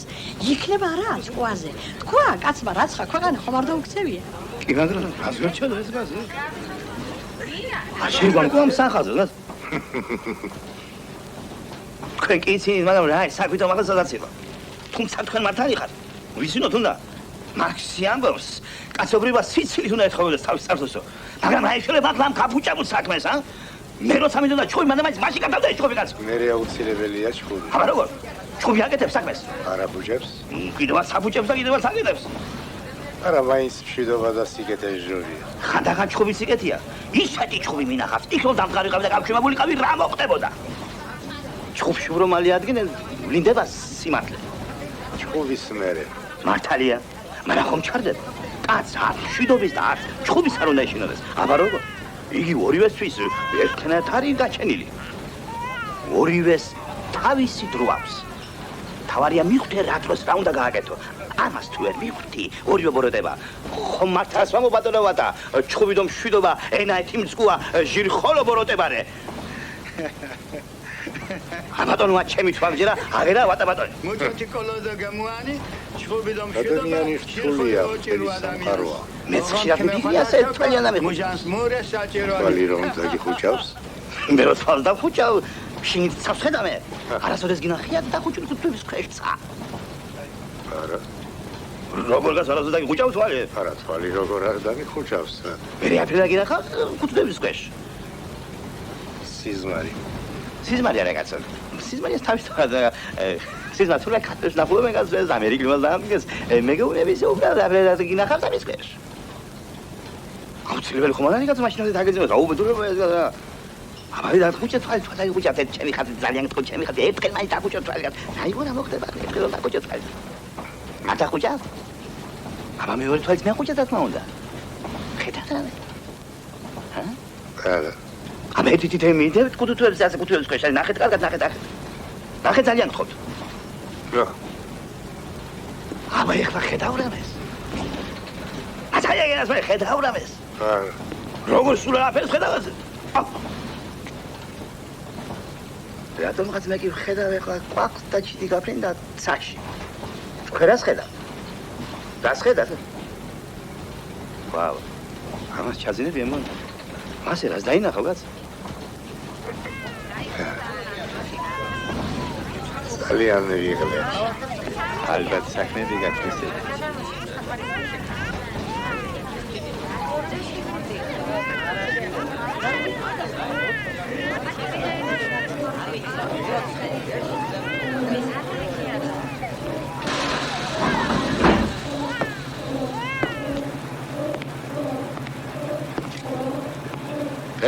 იქნება რა ჭკუაზე. თქვა კაცმა რაც ხა ქვეყანა ხომ არ დაუქცევია. კი, მაგრამ რას გერჩევდა ეს გაზი? შენ გვამკვამ სახაზო და თქვენ კი იცით, მაგრამ რა ის საქმე თამახა სადაცება. თუმცა თქვენ მართალი ხართ. ვიცინოთ უნდა მარქსი ამბობს, კაცობრიობა სიცილით უნდა ეთხოვდეს თავის წარსულსო. მაგრამ რა შეიძლება ამ კაპუჭაბულ საქმეს, ა? მე როცა მინდოდა ჩხუბი, მანდა მაინც მაშინ გადავდა ჩხუბი კაცო. მე აუცილებელია ჩხუბი. აბა როგორ? ჩხუბი აკეთებს საქმეს? არა ბუჯებს. კიდევაც საბუჯებს და კიდევაც აკეთებს. არა მაინც მშვიდობა და სიკეთე ჟურია. ხანდახან ჩხუბი სიკეთეა. ისეთი ჩხუბი მინახავს. იქ რომ დამდგარი ყავი და გამჩემებული ყავი რა მოხდებოდა? ჩხუბში რომ ალიადგნენ, ვლინდება სიმართლე. ჩხუბის მერე. მართალია. მაგრამ ხომ ჩარდებ? კაც არ მშვიდობის და არ ჩხუბის არ უნდა ეშინოდეს. აბა როგორ? იგი ორივესთვის ერთნაირად არის გაჩენილი. ორივეს თავისი დრო აქვს. თავარია მიხვდე რა დროს რა უნდა გააკეთო. ამას თუ ვერ მიხვდი, ორივე ბოროტება. ხომ მართლაც მომბატონოვა და ჩხუბი და მშვიდობა ენაეთი მწკუა ჟირი ხოლო ბოროტებარე. აბატონოა ჩემი თვალჯერა აღერა ვატაბატონი. მოჭოჭი კოლოდა გამოანი, ჩხუბი და მშვიდობა. ადამიანი რთულია, ხელი სამყაროა. მეც ხშირად მიდია სეთვალიანა მე. მუჟანს მორე საჭირო. თვალი რომ დაგიხუჭავს? მე რო თვალს დავხუჭავ, შინით ცავსხედა მე. არასოდეს გინახია და ხუჭული ხუთების ქვეშცა. არა. როგორ გასალაზა დაგიხუჭავ თვალი? არა, თვალი როგორ არ დაგიხუჭავს? მე აფრა გინახა ხუთების ქვეშ. სიზმარი. სიზმარი არა კაცო. სიზმარიას თავის თავად სიზმარი თულა კაცებს ნახულობენ კაცებს ამერიკელს და ამგეს მეგოუნების უბრალოდ გინახავს ამის ქვეშ. აუცილებელი ხომ არის კაცო მაშინაზე დაგეძება და უბედურება ეს და აბა და ხუჭა თვალი თვალი ხუჭა ჩემი ხათი ძალიან თქო ჩემი ხათი ერთხელ მაინც დაგუჭა თვალი აი გონა მოხდება ერთხელ დაგუჭა თვალი მარტა ხუჭა აბა მე ორი თვალს მე ხუჭა და თქმა უნდა ხედავთ რა არა აბა ერთი თემი და კუთუთებს ასე კუთუთებს ქვეშ ნახეთ კარგად ნახეთ ნახე ძალიან ხოთ. რა? აბა ეხლა ხედავ რამეს. აცაიაგენას მე ხედავ რამეს. არა. როგორ სულ აფერს ხედავაზე? რატომღაც მე კი ხედავ ეხლა კვაკს და ჩიტი გაფრინდა ცაში. თქვენ რას ხედავ? რას ხედავ? ვაუ. ამას ჩაძინები ემონ. მასე რას დაინახავ კაც? ძალიან ვიღლე. ალბათ საქმეები გაქნისები.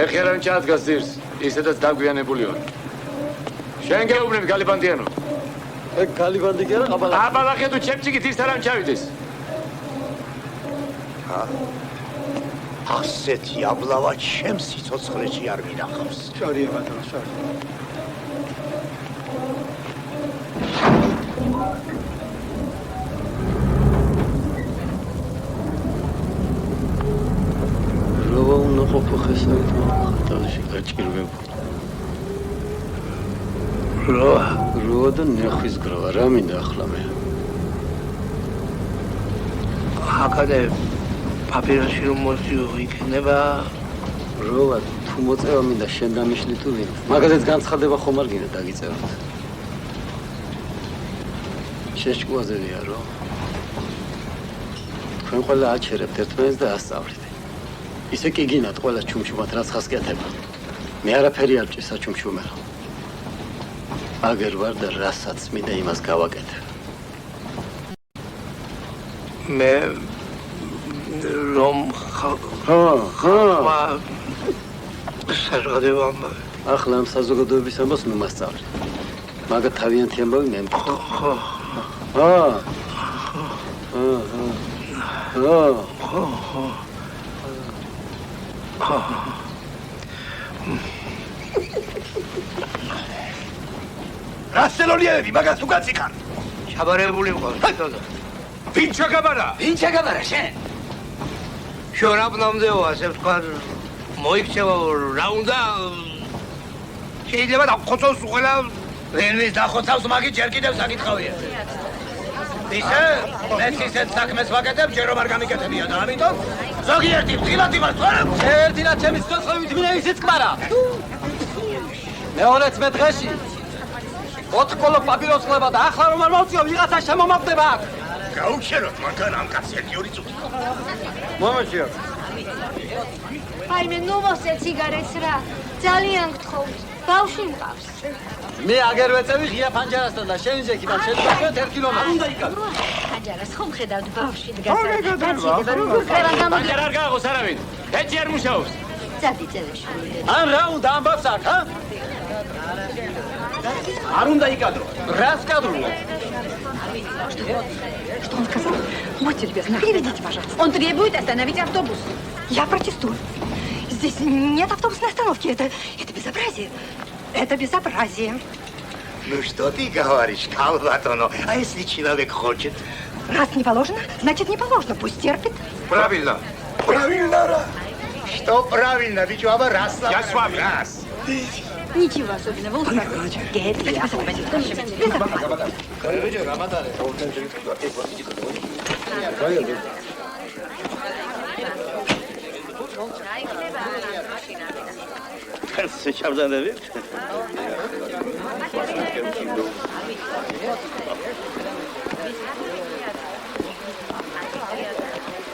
ეხი არ ჩადგას ძირს, ისედაც დაგვიანებული ვარ. შენ გეუბნები გალიბანდიანო. ეგ გალიბანდი კი არა, ყაბალახი. ყაბალახი თუ ჩემჭიგით ის არ ჩავიდეს. ასეთი აბლავა ჩემს სიცოცხლეში არ მინახავს. შორია ბატონო, შორი. როვა უნდა ყოფო ხესავით ხატალში გაჭირვება. როვა და ნეხვის გროვა, რა მინდა ახლა მე? აკადე პაპიროში რომ მოსიო იქნება. როვა თუ მოწევა მინდა შენ დამიშლი თუ ვინ? მაგაზეც განცხადება ხომ არ გინდა დაგიწევოთ. შეშკუაზელია რო. თქვენ ყველა აჩერებთ ერთმანეთს და ასწავლით. ისე კი გინათ ყველა ჩუმჩუმად რაც ხას კეთება. მე არაფერი არ ჭირს საჩუმჩუმერო. აგერ ვარ და რასაც მინდა იმას გავაკეთე. მე რომ საზოგადოება ახლა ამ საზოგადოების ამბავს ნუ მასწავლე. მაგა თავიანთი ამბავი მე მყო. რასელოლიები მაგას თუ გაციხარ. ჩაბარებული მყავს. ვინ ჩაგაბარა? ვინ ჩაგაბარა შენ? შორაპნამდეო ასე ვთქვა მოიქცევა რა უნდა შეიძლება დახოცოს ყველა რენვის დახოცავს მაგი ჯერ კიდევ საკითხავია. ისე მეც ისეთ საქმეს ვაკეთებ ჯერ რომ არ გამიკეთებია და ამიტომ ზოგიერთი ფხილად იმას თორემ ერთინა ჩემი სიცოცხლებით მინდა ისიც კმარა. მეორეც მე დღეში 4 კოლო პაპიროს ხლება და ახლა რომ არ მოვწიო ვიღაცა შემომაგდება აქ. გაუჩეროთ მაგან ამ კაცს 1-2 წუთი. მომაჩიო. აი მე ნუ მოსე სიგარეტს რა. ძალიან გთხოვთ. ბავშვი მყავს. მე აგერ ვეწევი ღია ფანჯარასთან და შენ ისე კიდევ შედგეთ 1 კილომეტრი. უნდა იკადრო. ფანჯარას ხომ ხედავთ ბავშვი დგას. გაჩიდება როგორ ფანჯარა არ გააღოს არავინ. ეჭი არ მუშაობს. ძადი წელეშვილი. ან რა უნდა ამბავს აქ, ჰა? არ უნდა იკადრო. Раз кадрула. Что он сказал? Будьте любезны, переведите, пожалуйста. Он требует остановить автобус. Я протестую. Здесь нет автобусной остановки. Это безобразие. Это безобразие. Ну что ты говоришь, Калватоно? А если человек хочет? Раз не положено, значит не положено. Пусть терпит. Правильно. Правильно, Ра. Что правильно? Ведь оба раз. Я с вами. Раз. Ничего особенного, успокойтесь. შეჭავდანებით?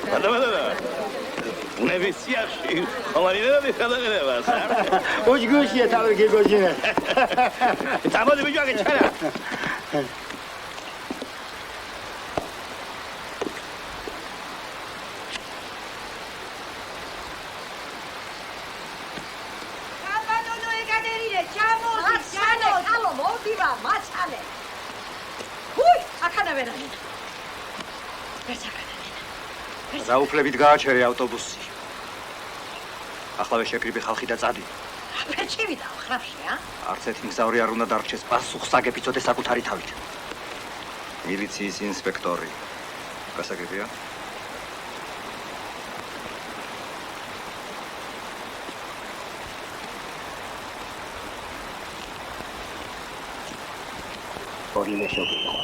ბატონო ნებისიაში ხომარინები ხალხებს უჯგუშია თავი გეგოჯინე თამოდი ბიჭო ჩქარა კაბანონო ეკატერინე ჩამოდი ხალო მოვდივა მაჩალე უი აქანა ვერანი დაუფლებით გააჩერე ავტობუსი. ახლავე შეკრიბი ხალხი და წადი. ფერჩი ვიდა ხრაფში, ა? არც ერთი მგზავრი არ უნდა დარჩეს პასუხს აგებიცოდე საკუთარი თავით. მილიციის ინსპექტორი. გასაგებია? ორივე შოკი იყო.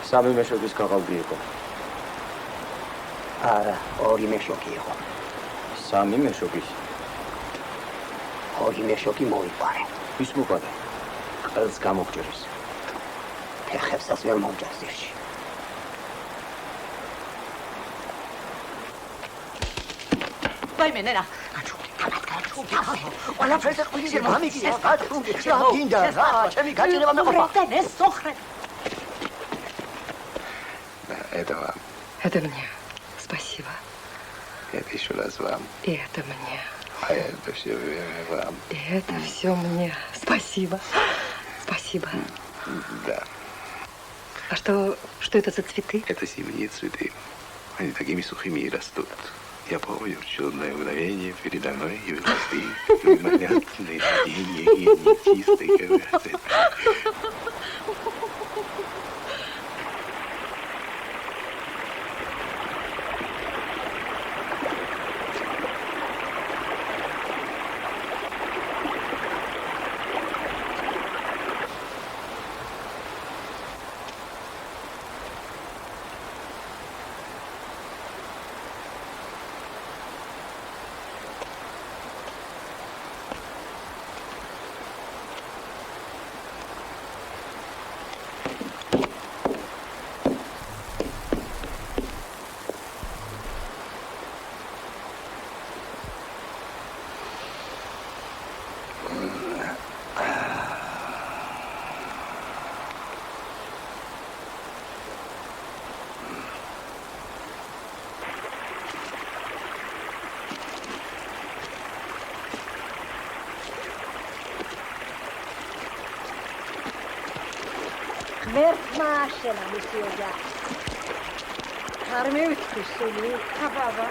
სამი მეშოკის გაყავდი იყო. არა, ორი მეშოკი იყო. სამი მეშოკის. ორი მეშოკი მოიპარე. ის მოპარე. ყელს გამოგჭრის. ფეხებსაც ვერ მომჭერს ძირში. ვაიმე, ნენა. ყველაფერზე ყვინზე მამიკია, გაჩუმდი, რა გინდა, რა, ჩემი გაჭირება მეყოფა. ეს სოხრე. Это мне. Спасибо. Это еще раз вам. И это мне. А это все вам. И это все мне. Спасибо. Спасибо. Да. А что это за цветы? Это зимние цветы. Они такими сухими растут. Я помню чудное мгновение передо мной и росли мимолетные падения и нечистые коверцы. ღმერთმა აშენა მისი ოჯახი. არ მივიტყვი სული, ხაბაბა.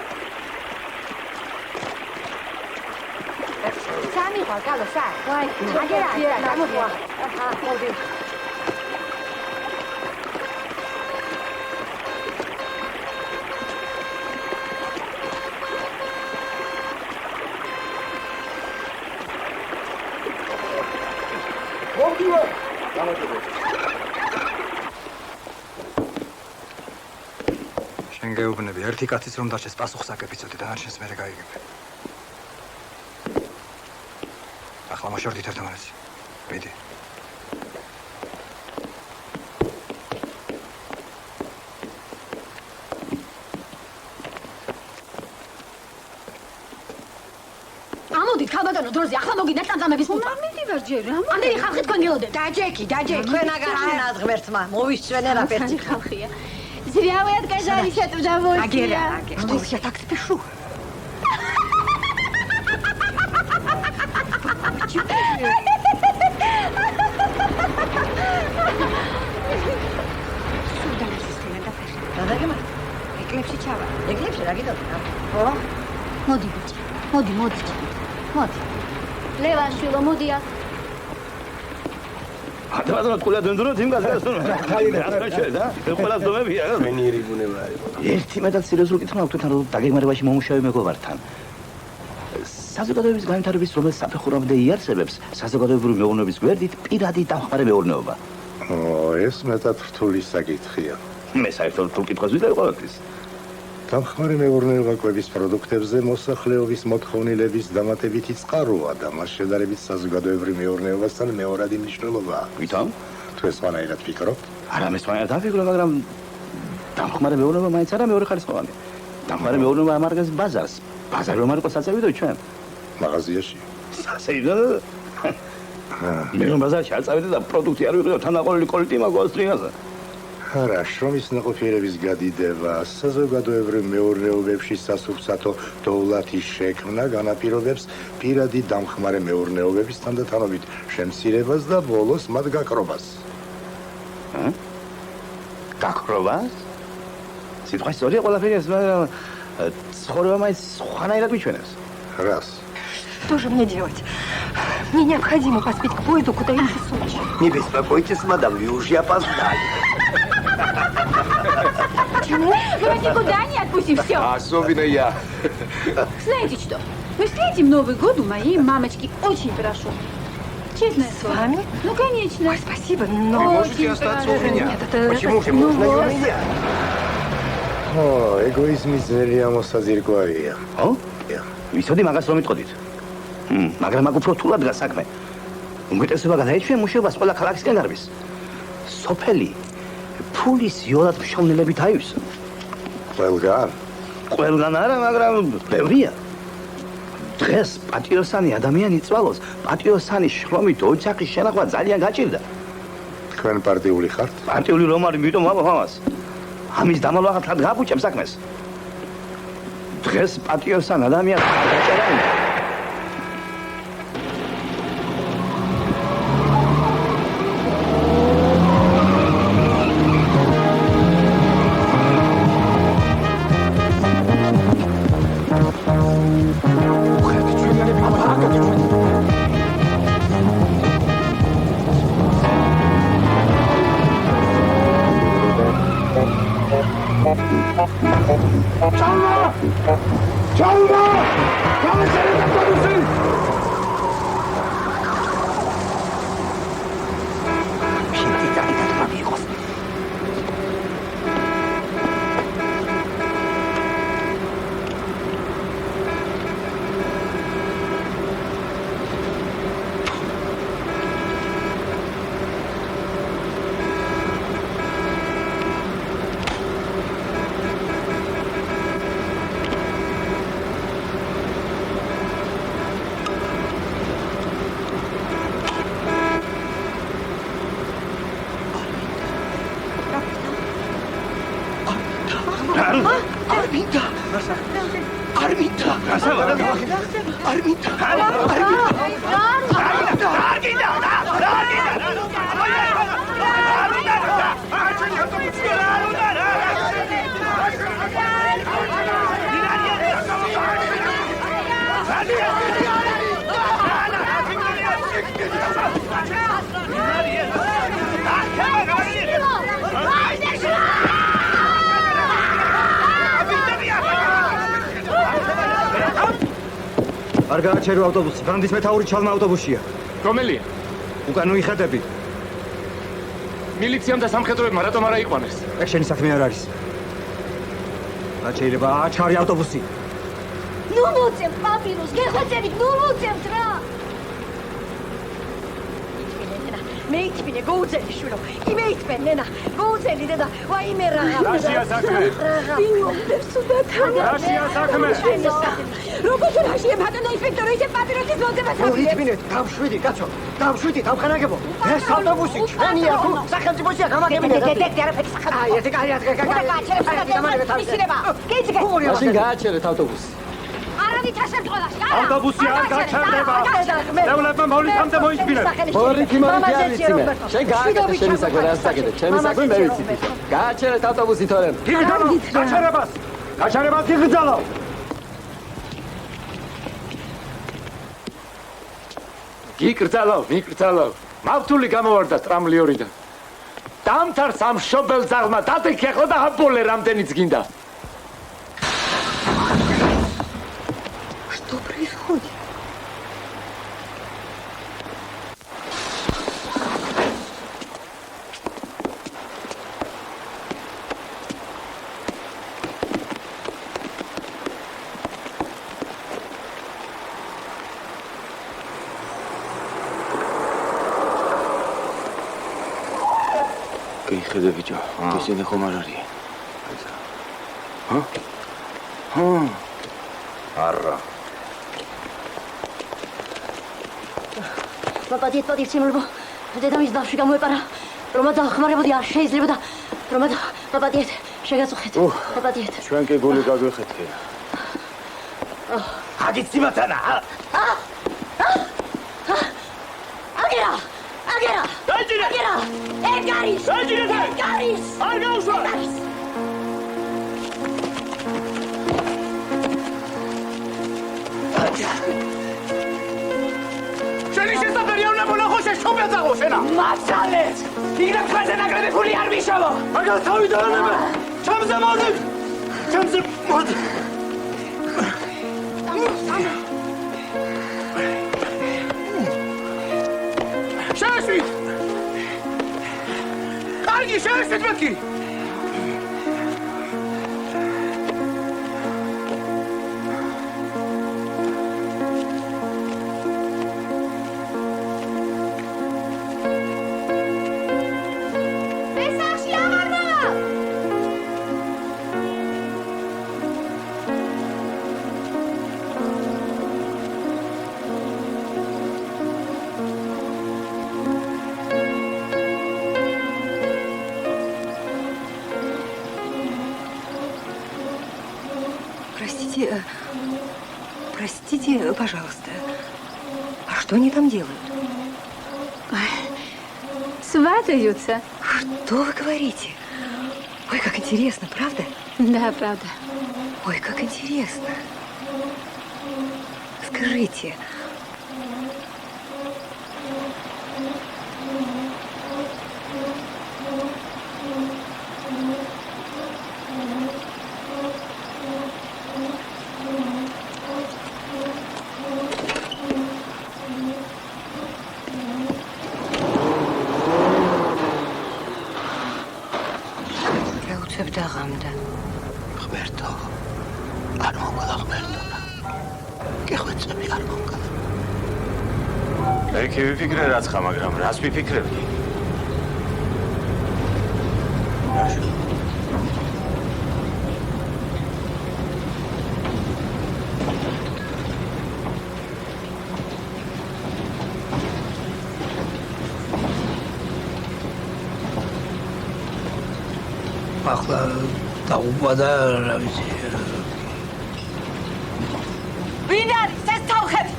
სამი ხარ, კალო, სა. ვაი, აგერა, გამოვა. აჰა, მოდი. მოვდივარ. შენ გეუბნები, ერთი კაცის რომ დარჩეს პასუხს აკეფიცოდი, დანარჩენს მერე გაიგებ. ახლა მოშორდით ერთმანეთს. მიდი. ამოდით, ქალბატონო, დროზე, ახლა მოგინდათ წამწამების ფუტა. მიდივარ ჯერ, რა? ამდენი ხალხი თქვენ გელოდებით. დაჯექი, თქვენ აგარ ანად ღმერთმა, მოვისწვენე რა ფერცი ხალხია. Зря вы отказались от удовольствия. Что я так спешу? ეკლებში ჩავა. ეკლებში რა გიდოქნა? ხო? მოდი ბიჭი. მოდი. მოდი. ლევანშვილო, მოდი აქ. ათბატონო თქვენ დენდროთ იმ გასასწორ. ხაინა რა შედა? ყველა ზომებია. მენიერი ბუნება არის. ერთი მეტად სერიოზული კითხვა აქვს თქვენთან რომ დაგეგმარებაში მომუშავე მეგობართან. საზოგადოების განვითარების რომელიც საფეხურამდე იარსებებს საზოგადოებრივი მეურნეობის გვერდით პირადი დამხმარე მეურნეობა. ეს მეტად რთული საკითხია. მე საერთოდ რთულ კითხვას ვიდეო ყოველთვის. დამხმარე მეურნეობა კვების პროდუქტებზე მოსახლეობის მოთხოვნილების დამატებითი წყაროა და მას შედარებით საზოგადოებრივ მეურნეობასთან მეორადი მნიშვნელობა აქვს. ვითომ? თუ ესვანაირად ფიქრობთ? არა, მე სხვანაირად ვფიქრობ, მაგრამ დამხმარე მეურნეობა მაინც არა მეორეხარისხოვანი. დამხმარე მეურნეობა ამარგებს ბაზარს. ბაზარი რომ არ იყოს საწევიდო ჩვენ. მაღაზიაში. საწევიდო? მე რომ ბაზარში არ წავიდე და პროდუქტი არ ვიყიდო, თანაყოლილი კოლტი მაქვს ავსტრიაზე. არა, შრომის ნაყოფიერების გადიდება, საზოგადოებრივ მეურნეობებში სასურსათო დოვლათის შექმნა განაპირობებს პირადი დამხმარე მეურნეობების თანდათანობით შემცირებას და ბოლოს მათ გაქრობას. გაქრობას? სიტყვა სწორია ყველაფერი ეს, მაგრამ ცხოვრება მაინც სხვანაირად მიჩვენებს. Раз. Что же мне делать? Мне необходимо поспеть к поезду, куда идти в Сочи. Не беспокойтесь, мадам, вы уже опоздали. Почему? Вы вас никуда не отпустим, все. Особенно я. Знаете что? Мы встретим Новый год у моей мамочки. Очень прошу. Честное С слово. вами? Ну, конечно. Ой, спасибо, но... Вы можете остаться у меня. Нет, это... Почему же ну, можно и у вот. меня? О, эгоიზმის ძალიან მოსაძირკვავია. ხო? ვიცოდი მაგას რომ იტყოდით. მაგრამ აქ უფრო რთულად დგას საქმე. უმეტესობა გადაეჩვია მუშაობას ყველა ქალაქისკენ გარბის. სოფელი ფულის იოლად მშოვნელებით აივსო. ყველგან? ყველგან არა, მაგრამ ბევრია. დღეს პატიოსანი ადამიანი წვალოს, პატიოსანის შრომით ოჯახის შენახვა ძალიან გაჭირდა. თქვენ პარტიული ხართ? პარტიული რომ არის, იმიტომ ვამბობ ამას. ამის დამალვაღად გაგუჭებ საქმეს. დღეს პატიოსან ადამიანს გაჭერა უნდა. არ გააჩერო ავტობუსი, ბანდის მეთაური ჩალმა ავტობუსია. რომელია? უკან უიხადები. მილიციამ და სამხედროებმა რატომ არ აიყვანეს? ეგ შენი საქმე არ არის. რაც შეიძლება აჩქარი ავტობუსი. ნუ მოცემთ პაპიროს, გეხვეწებით, ნუ მოცემთ რა. მეითმინე, გოუძელი შვილო, იმეითმენ, ნენა, გოუძელი დედა, ვაიმე რაღა. რაშია საქმე? ვინომდებს უდათავა. რაშია საქმე? როგორ რაშია ბატონო ინსპექტორი, ისე პაპიროსის მოძებაც აქვს. მოითმინეთ, გამშვიდით, კაცო, გამშვიდით, ამხანაგებო. ეს ავტობუსი ჩვენია, თუ სახელმწიფოშია გამაგებინეთ. დედე არაფერი სახელმწიფო. აი, ეს მაშინ გააჩერეთ ავტობუსი. არავითარ შემთხვევაში, არა. ავტობუსი არ გაჩერდება. ნეულებმა მოლისამდე მოისმინეთ. მორიკი არ ვიცი მე. შენ გააკეთე შენი საქმე, რა საკეთე? ჩემი საქმე მე ვიცი. გააჩერეთ ავტობუსი თორემ. გიგრძალო, გაჩერებას. გაჩერებას გიგრძალო. გიკრძალო, მიკრძალო. მავთული გამოვარდა ტრამლიორიდან. დამთარ სამშობელ ძაღლმა დადიქე ხო და აბოლე რამდენიც გინდა. Что происходит? Ხედე ბიჭო, ისინი ხომ არ არიან? არა. Papa, დიეცემულბო. დედამის ბავშვი გამოეპარა. რომ დაახმარებოდი არ შეიძლებოდა. რომ პაპა დიეთ შეგაწუხეთ. პაპა დიეთ. ჩვენ კი გული გაგვიხეთე. აგიცი მათანა. აგერა. დაიჭირე. ეგარის. დაიჭირე. ეგარის. არ გაუშვა. შენი შესაძლებელი არ უნდა ხო შეშობელძაღო შენა. მაცალეთ! იქნა თქვენზე ნაკლები ფული არ მიშოვო. მაგალ თავი დაანებე. ჩემზე მოდი. ჩემზე მოდი. შეშვი. კარგი შეშვით მეთქი. Простите, пожалуйста. А что они там делают? Сватаются. Что вы говорите? Ой, как интересно, правда? Да, правда. Ой, как интересно. Скажите, გაღამდა. ღმერთო. არ მოგალა ღმერთო. გეხვეწები არ მოგალა. ეკი ვიფიქრე რაც ხა, მაგრამ რას ვიფიქრებდი? ახლა დაუბადა რა ვიცი. ვინ არის ეს თავხეთი?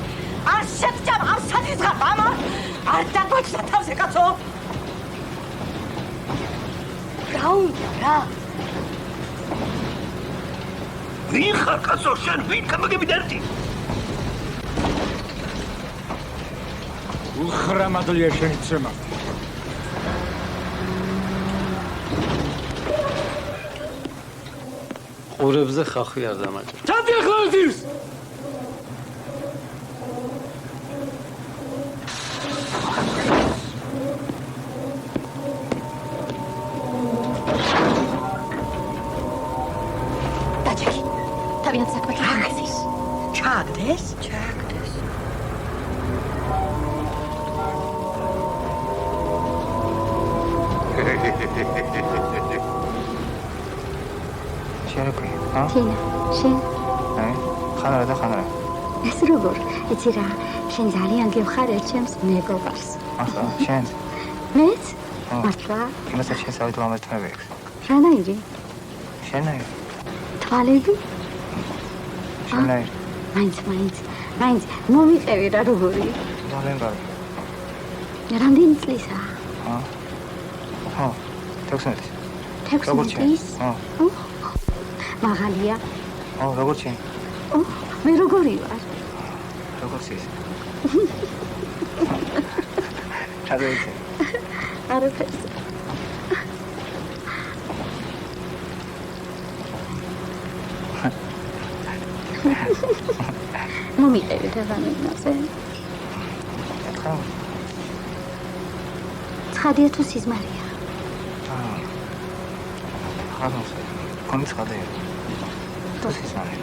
არ შეჭამ ამ სადისღა მამა? არ დაგვაჩნდა თავზე კაცო? რა უნდა რა? ვინ ხარ კაცო შენ? ვინ გამაგები დერტი? უხრამადლია შენი ცემა. ყურებზე ხახვი არ დამაჭრა. ჩანდი ახლა ის. დაჭი. თავიანთ საქმე გახსის. ჩაგდეს? ჩაგდეს. შენოქი, ა? თინა, შენ? ხანარა და ხანარა. ეს როგორ? იცი რა, შენ ძალიან გევხარებ ჩემს მეგობარს. ახლა, შენ? მეც? მართლა? იმასაც შენ სავით ლამაზთმები აქვს. რანაირი? შენაირი? თვალები? შენაირი. მაინც, მომიყევი რა როგორი. ძალიან კარგი. რამდენი წლისაა? ხო, 16. 16 წლის? მაღალია. როგორ შენ? მე როგორი ვარ? როგორც ის. ჩადოიცე. არაფერს. მომიყევი რაღაცნაირად. ხო. ცხადია თუ სიზმარია? ხაროს. კონი ცხადია. თუ სიზმარია.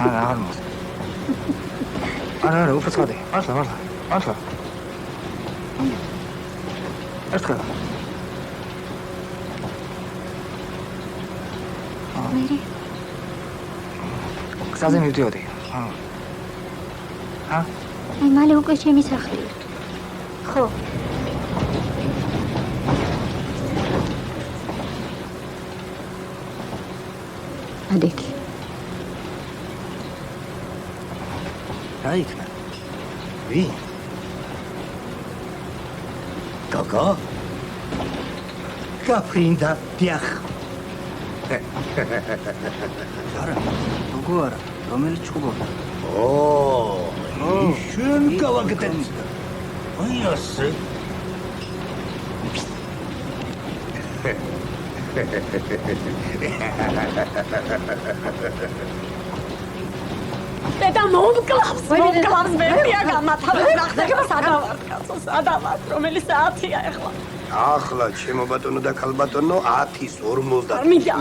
არ მოს. არა, უფრო ცხადია. მართლა. ერთხელ. მერი. გზაზე მივდიოდი. აი მალე უკვე ჩემი სახლია. ხო. ადეთი. რა იქნა? ვინ? გოგო? გაფრინდა დიახ. არა, გოგო არა, რომელიც ჩხუბობდა. ჩვენ გავაკეთეთ. აი ასე. დედა მომკლავს მერია გამათავეს ნახდება სადავარ კაცო სადავარ რომელი საათია ახლა ახლა ჩემო ბატონო და ქალბატონო 10:50 მინდა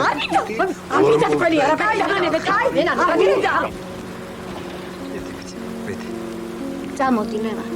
ამიტომ თქვენი არაფერი აღანებეთ კაი მენა გაგირდა წამოდი მე ვარ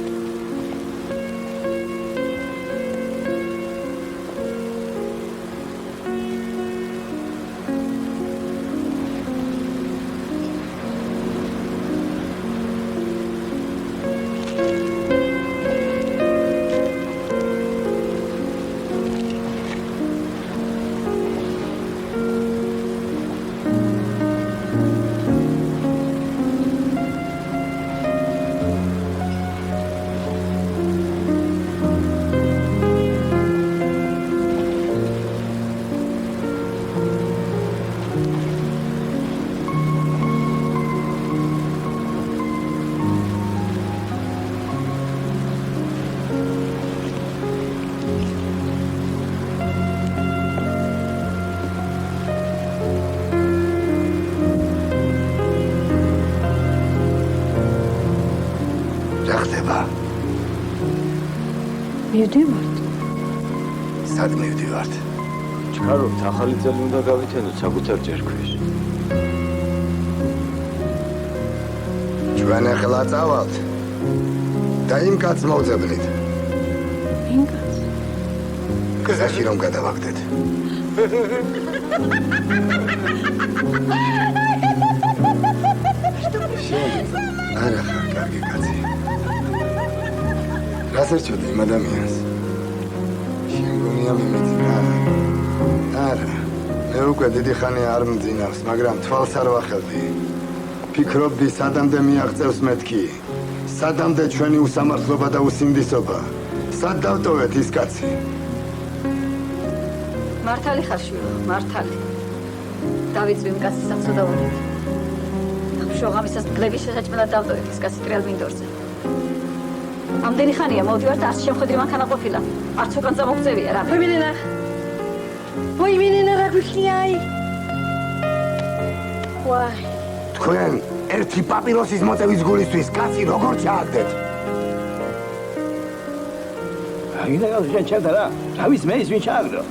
მივდივართ. სად მივდივართ? ჩქარობთ, ახალი წელი უნდა გავითენოთ საკუთარ ჯერქვეშ. ჩვენ ახლა წავალთ. და იმ კაცს მოვძებნით. იმ კაცს? გზაში რომ გადავაგდეთ. არა ხარ კარგი კაცი. რას ერჩევდი იმ ადამიანს? შემგონია მიმეძინა. არა, მე უკვე დიდი ხანია არ მძინავს, მაგრამ თვალს არ ვახელდი. ფიქრობდი, სადამდე მიაღწევს მეთქი, სადამდე ჩვენი უსამართლობა და უსინდისობა. სად დავტოვეთ ის კაცი? მართალი ხარ შვილო, მართალი. დავიწყე იმ კაცის სამწოდაურით. შოღამისას გლების შესაჭმელად დავტოვეთ ის კაცი ტრიალმინდორზე. ამდენი ხანია მოვდივართ, არც შემხედრი მანქანა ყოფილა. არც უკან წამოგწევია რა. ვაი მენენა რა გიხიაი. ვაი. თქვენ ერთი პაპიროსის მოწევის გულისთვის კაცი როგორ ჩააგდეთ? აგინდა გავშენ ჩადა რა. თავის მეის ვინ ჩააგდო?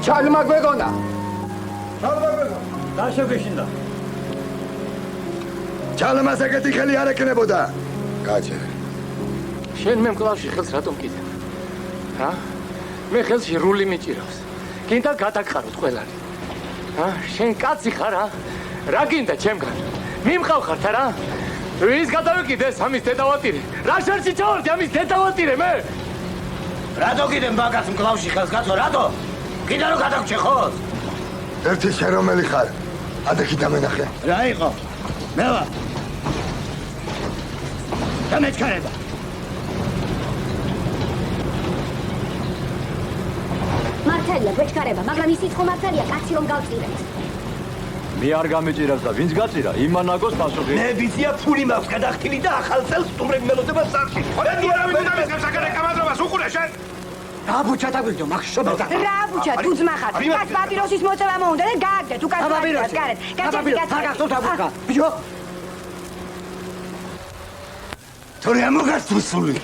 ჩალმა გვეგონა. რა შეგეშინდა? ჩალმას ეგეთი ხელი არ ეკნებოდა. გააჩერე. შენ მე მკლავში ხელს რატომ კიდევ? რა? მე ხელში რული მიჭირავს. გინდა გადაგხაროთ ყველანი. შენ კაცი ხარ, რა გინდა ჩემგან? მიმყავ ხართ რა? ვის გადავიკიდეს ამის დედავატირე? რა შერში ჩავარდი ამის დედავატირე მე? რატო კიდე მაგას მკლავში ხელს გაწო, რატო? კიდე რომ გადაგჭეხოს? ერთი შენ რომელი ხარ? ადექი დამენახე. რა იყო? მე ვარ. დამეჩქარება. მართალია, ბეჭკარება, მაგრამ ისიც ხომ მართალია, კაცი რომ გავწირეთ. მე არ გამეჭირავს და ვინც გაწირა, იმანაგოს პასუხი. მე ვიცია ფული მაქვს გადახტილი და ახალ წელს სტუმრები მელოდება სახლში. რა ვიცი გამადრობას უყურე შენ? რა ბუჩა დაგვიჯო, მაგ შობელდა. რა ბუჩა, თუ ძმა ხარ. კაც პაპიროსის მოწევა მოუნდა და გააგდეთ, უკან გააგდეთ, გარეთ. გაგახსოვთ აბუკა. ბიჭო. თორე ამოგას თუსული.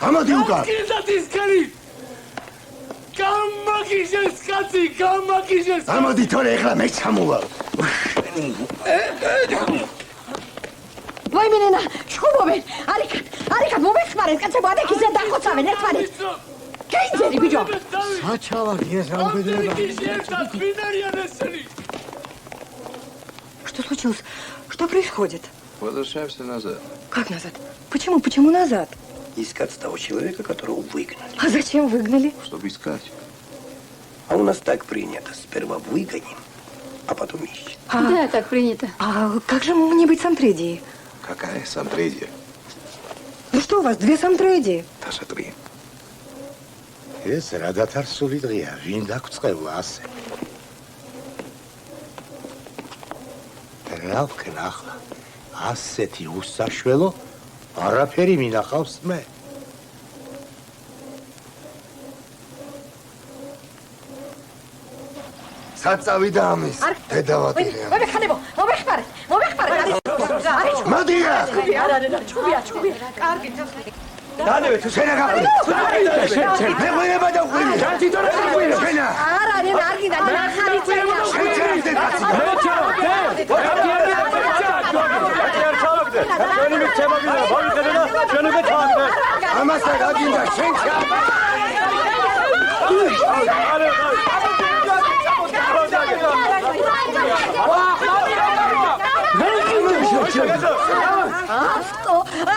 ამოდი უკან. გამაგიჟეს კაცი, გამაგიჟეს. ამოდი თორე ეხლა მე ჩამოვალ. ვაი მენენა, შხობობენ. არიქად მომეხმარეთ, კაცებო ადექიზა დახოცავენ ერთმანეთს. გეიძერი ბიჭო. Сачава, я забыл. Что случилось? Что происходит? Возвращаемся назад. Как назад? Почему назад? Искать того человека, которого выгнали. А зачем выгнали? Чтобы искать. А у нас так принято. Сперва выгоним, а потом ищем. Да, так принято. А как же мне быть самтрейдией? Какая самтрейдия? Ну что у вас, 2 самтрейдии? Даже 3. ეს რა დათარსული დღეა, ვინ დაგწყევლა ასე? რა ვქნა ახლა? ასეთი უსაშველო არაფერი მინახავს მე. საწავიდა ამის დედავატირია. მომეხანებო, მომეხმარეთ. მოდია. ჩუბია. კარგი. დანევე თუ შენა გაყვი. მე ღვინება და ღვინი. ჯანჯიტორა ღვინი. შენა. არა, არ გინდა ნახარი წევა. ჩვენი მიცემა გინდა, მოვიხედე და ჩვენ უკვე ჩავაგდე. ამას რა გინდა, შენ ჩავაგდე.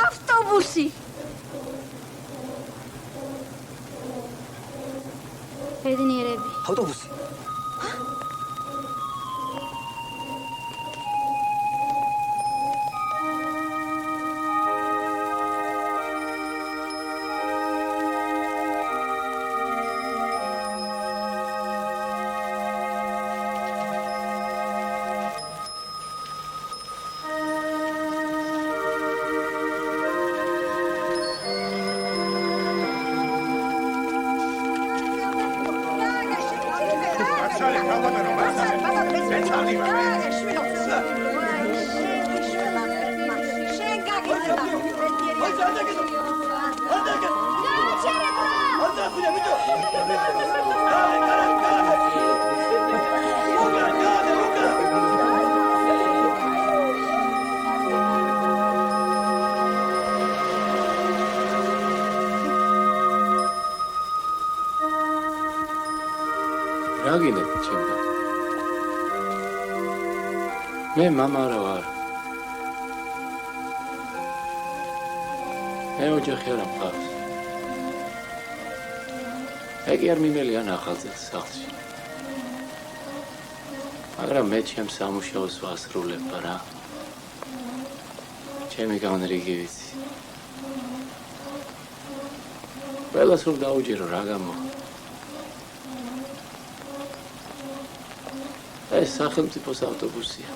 ავტობუსი. ბედნიერები. ავტობუსი. რა გინდათ ჩემთან? მე მამა რა ვარ. მე ოჯახი არ მყავს. ეგ არ მიმელია ნახალწეს სახლში. მაგრამ მე ჩემს სამუშაოს ვასრულებ რა. ჩემი განრიგი ვიცი. ყველას რომ დაუჯერო რა გამო. ეს სახელმწიფოს ავტობუსია.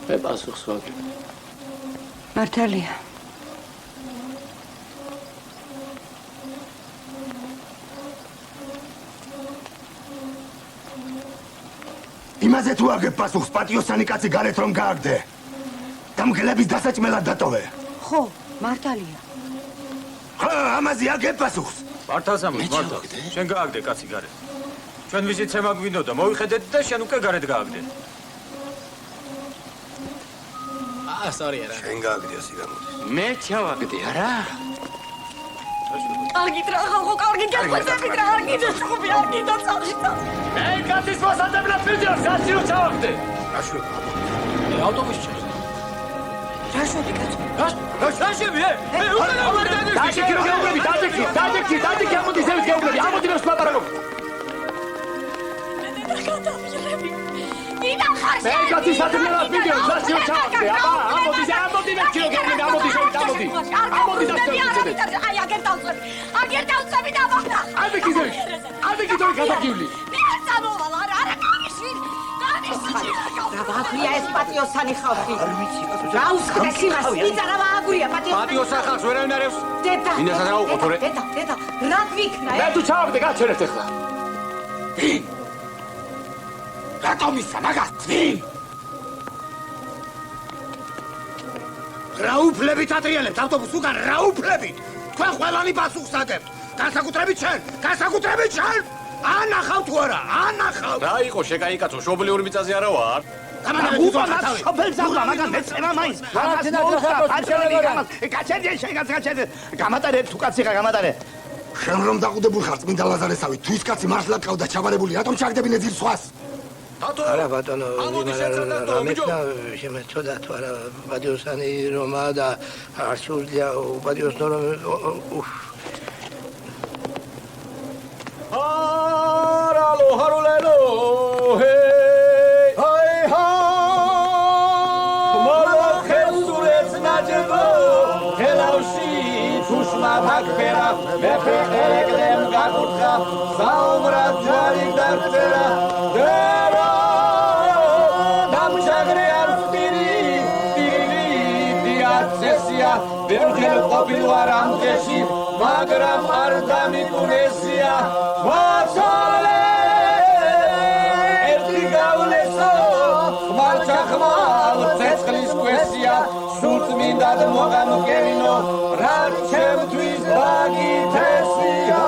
მე პასუხს ვაგებ. მართალია. იმაზე თუ აგებ პასუხს, პატიოსანი კაცი გარეთ რომ გააგდე. დამგლების დასაჭმელად დატოვე. ხო, მართალია. ხო, ამაზე აგებ პასუხს. მართალსამოს, მართალ. შენ გააგდე კაცი გარეთ. ჩვენ ვიზით ცემა გვინდოდა, მოვიხედეთ და შენ უკვე გარეთ გააგდე. სორი არა. შენ გააგდე ასე გამოდის. მე ჩავაგდე არა. კარგით რა ხალხო, კარგით გეხვეწებით რა, არ გინდა ჩხუბი, არ გინდა წავშიტა. მე კაცის მოსადებლად ვიდეოს გასირო ჩავაგდე. რა შვება? მე ავტობუსში ჩავაგდე. რა შვები კაცო? რა შვები? მე უკვე დაჯექი რომ გეუბნები, დაჯექი, ამოდი ზევით გეუბნები, ამოდი რომ სლაპარაკობ. მე კაცის მოსადებლად ვიდეოს გასირო ჩავაგდე. ამოდი მე ჩირო გეუბნები, ამოდი ზევით, ამოდი. ამოდი და აი აგერ დავწები და მოხდა. ალბეკი დოი გადაგივლი. მე არ წამოვალ, არა გამიშვი. რა ვაგვია ეს პატიოსანი ხალხი? არ ვიცი. რა უსქრესი მას, ვიცა რა ვაგვია პატიოსანი. პატიოსან ხალხს ვერავინ არ ევს. დედა. მინასაც რა უყურე? დედა, რა გვიქნა? მე თუ ჩავაგდე, გაჩერეთ ახლა. ვინ? რატომ ისა მაგას? ვინ? რა უფლებით ატრიალებთ ავტობუსს უკან, რა უფლებით? თქვენ ყველანი პასუხს აგებთ. განსაკუთრებით შენ. ანახავ თუ არა? ანახავ. რა იყო შეკაიკაცო, შობლიური მიწაზე არა ვარ. გამატარებ თუ კაცი ხარ, გამატარე. შენ რომ დაყუდებულ ხარ წმინდა ლაზარესავი, თუ ის კაცი მართლა ყავდა ჩაბარებული, რატომ ჩაგდებინე ძილ სხვას? არა ბატონო, რამეთქნა შემეწოდა თუ არა პატიოსანი რომა და არ შეუძლია პატიოსნო რომ არალო ჰარულენო ჰეი ჰაი ჰა მოლო ხესურეც ნაჯებო ჰელავში თუ უშმა ფაქფერა მეფე ელეგრემ გაკურთხა საუბრად ჯარი დარწერა დერა დამჩაგრე არ ვტირი დიაცესია ვერჯერ ყოფილ ვარ ამ დღეში მაგრამ არ დამიკუნესია მოწოლე ერთი გავლესო ხმალ ცეცხლის კვესია სულ წმინდად მოღამკერინო რა ჩემთვის ბაგითესია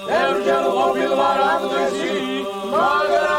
Ergel o bilvar amdesi, magra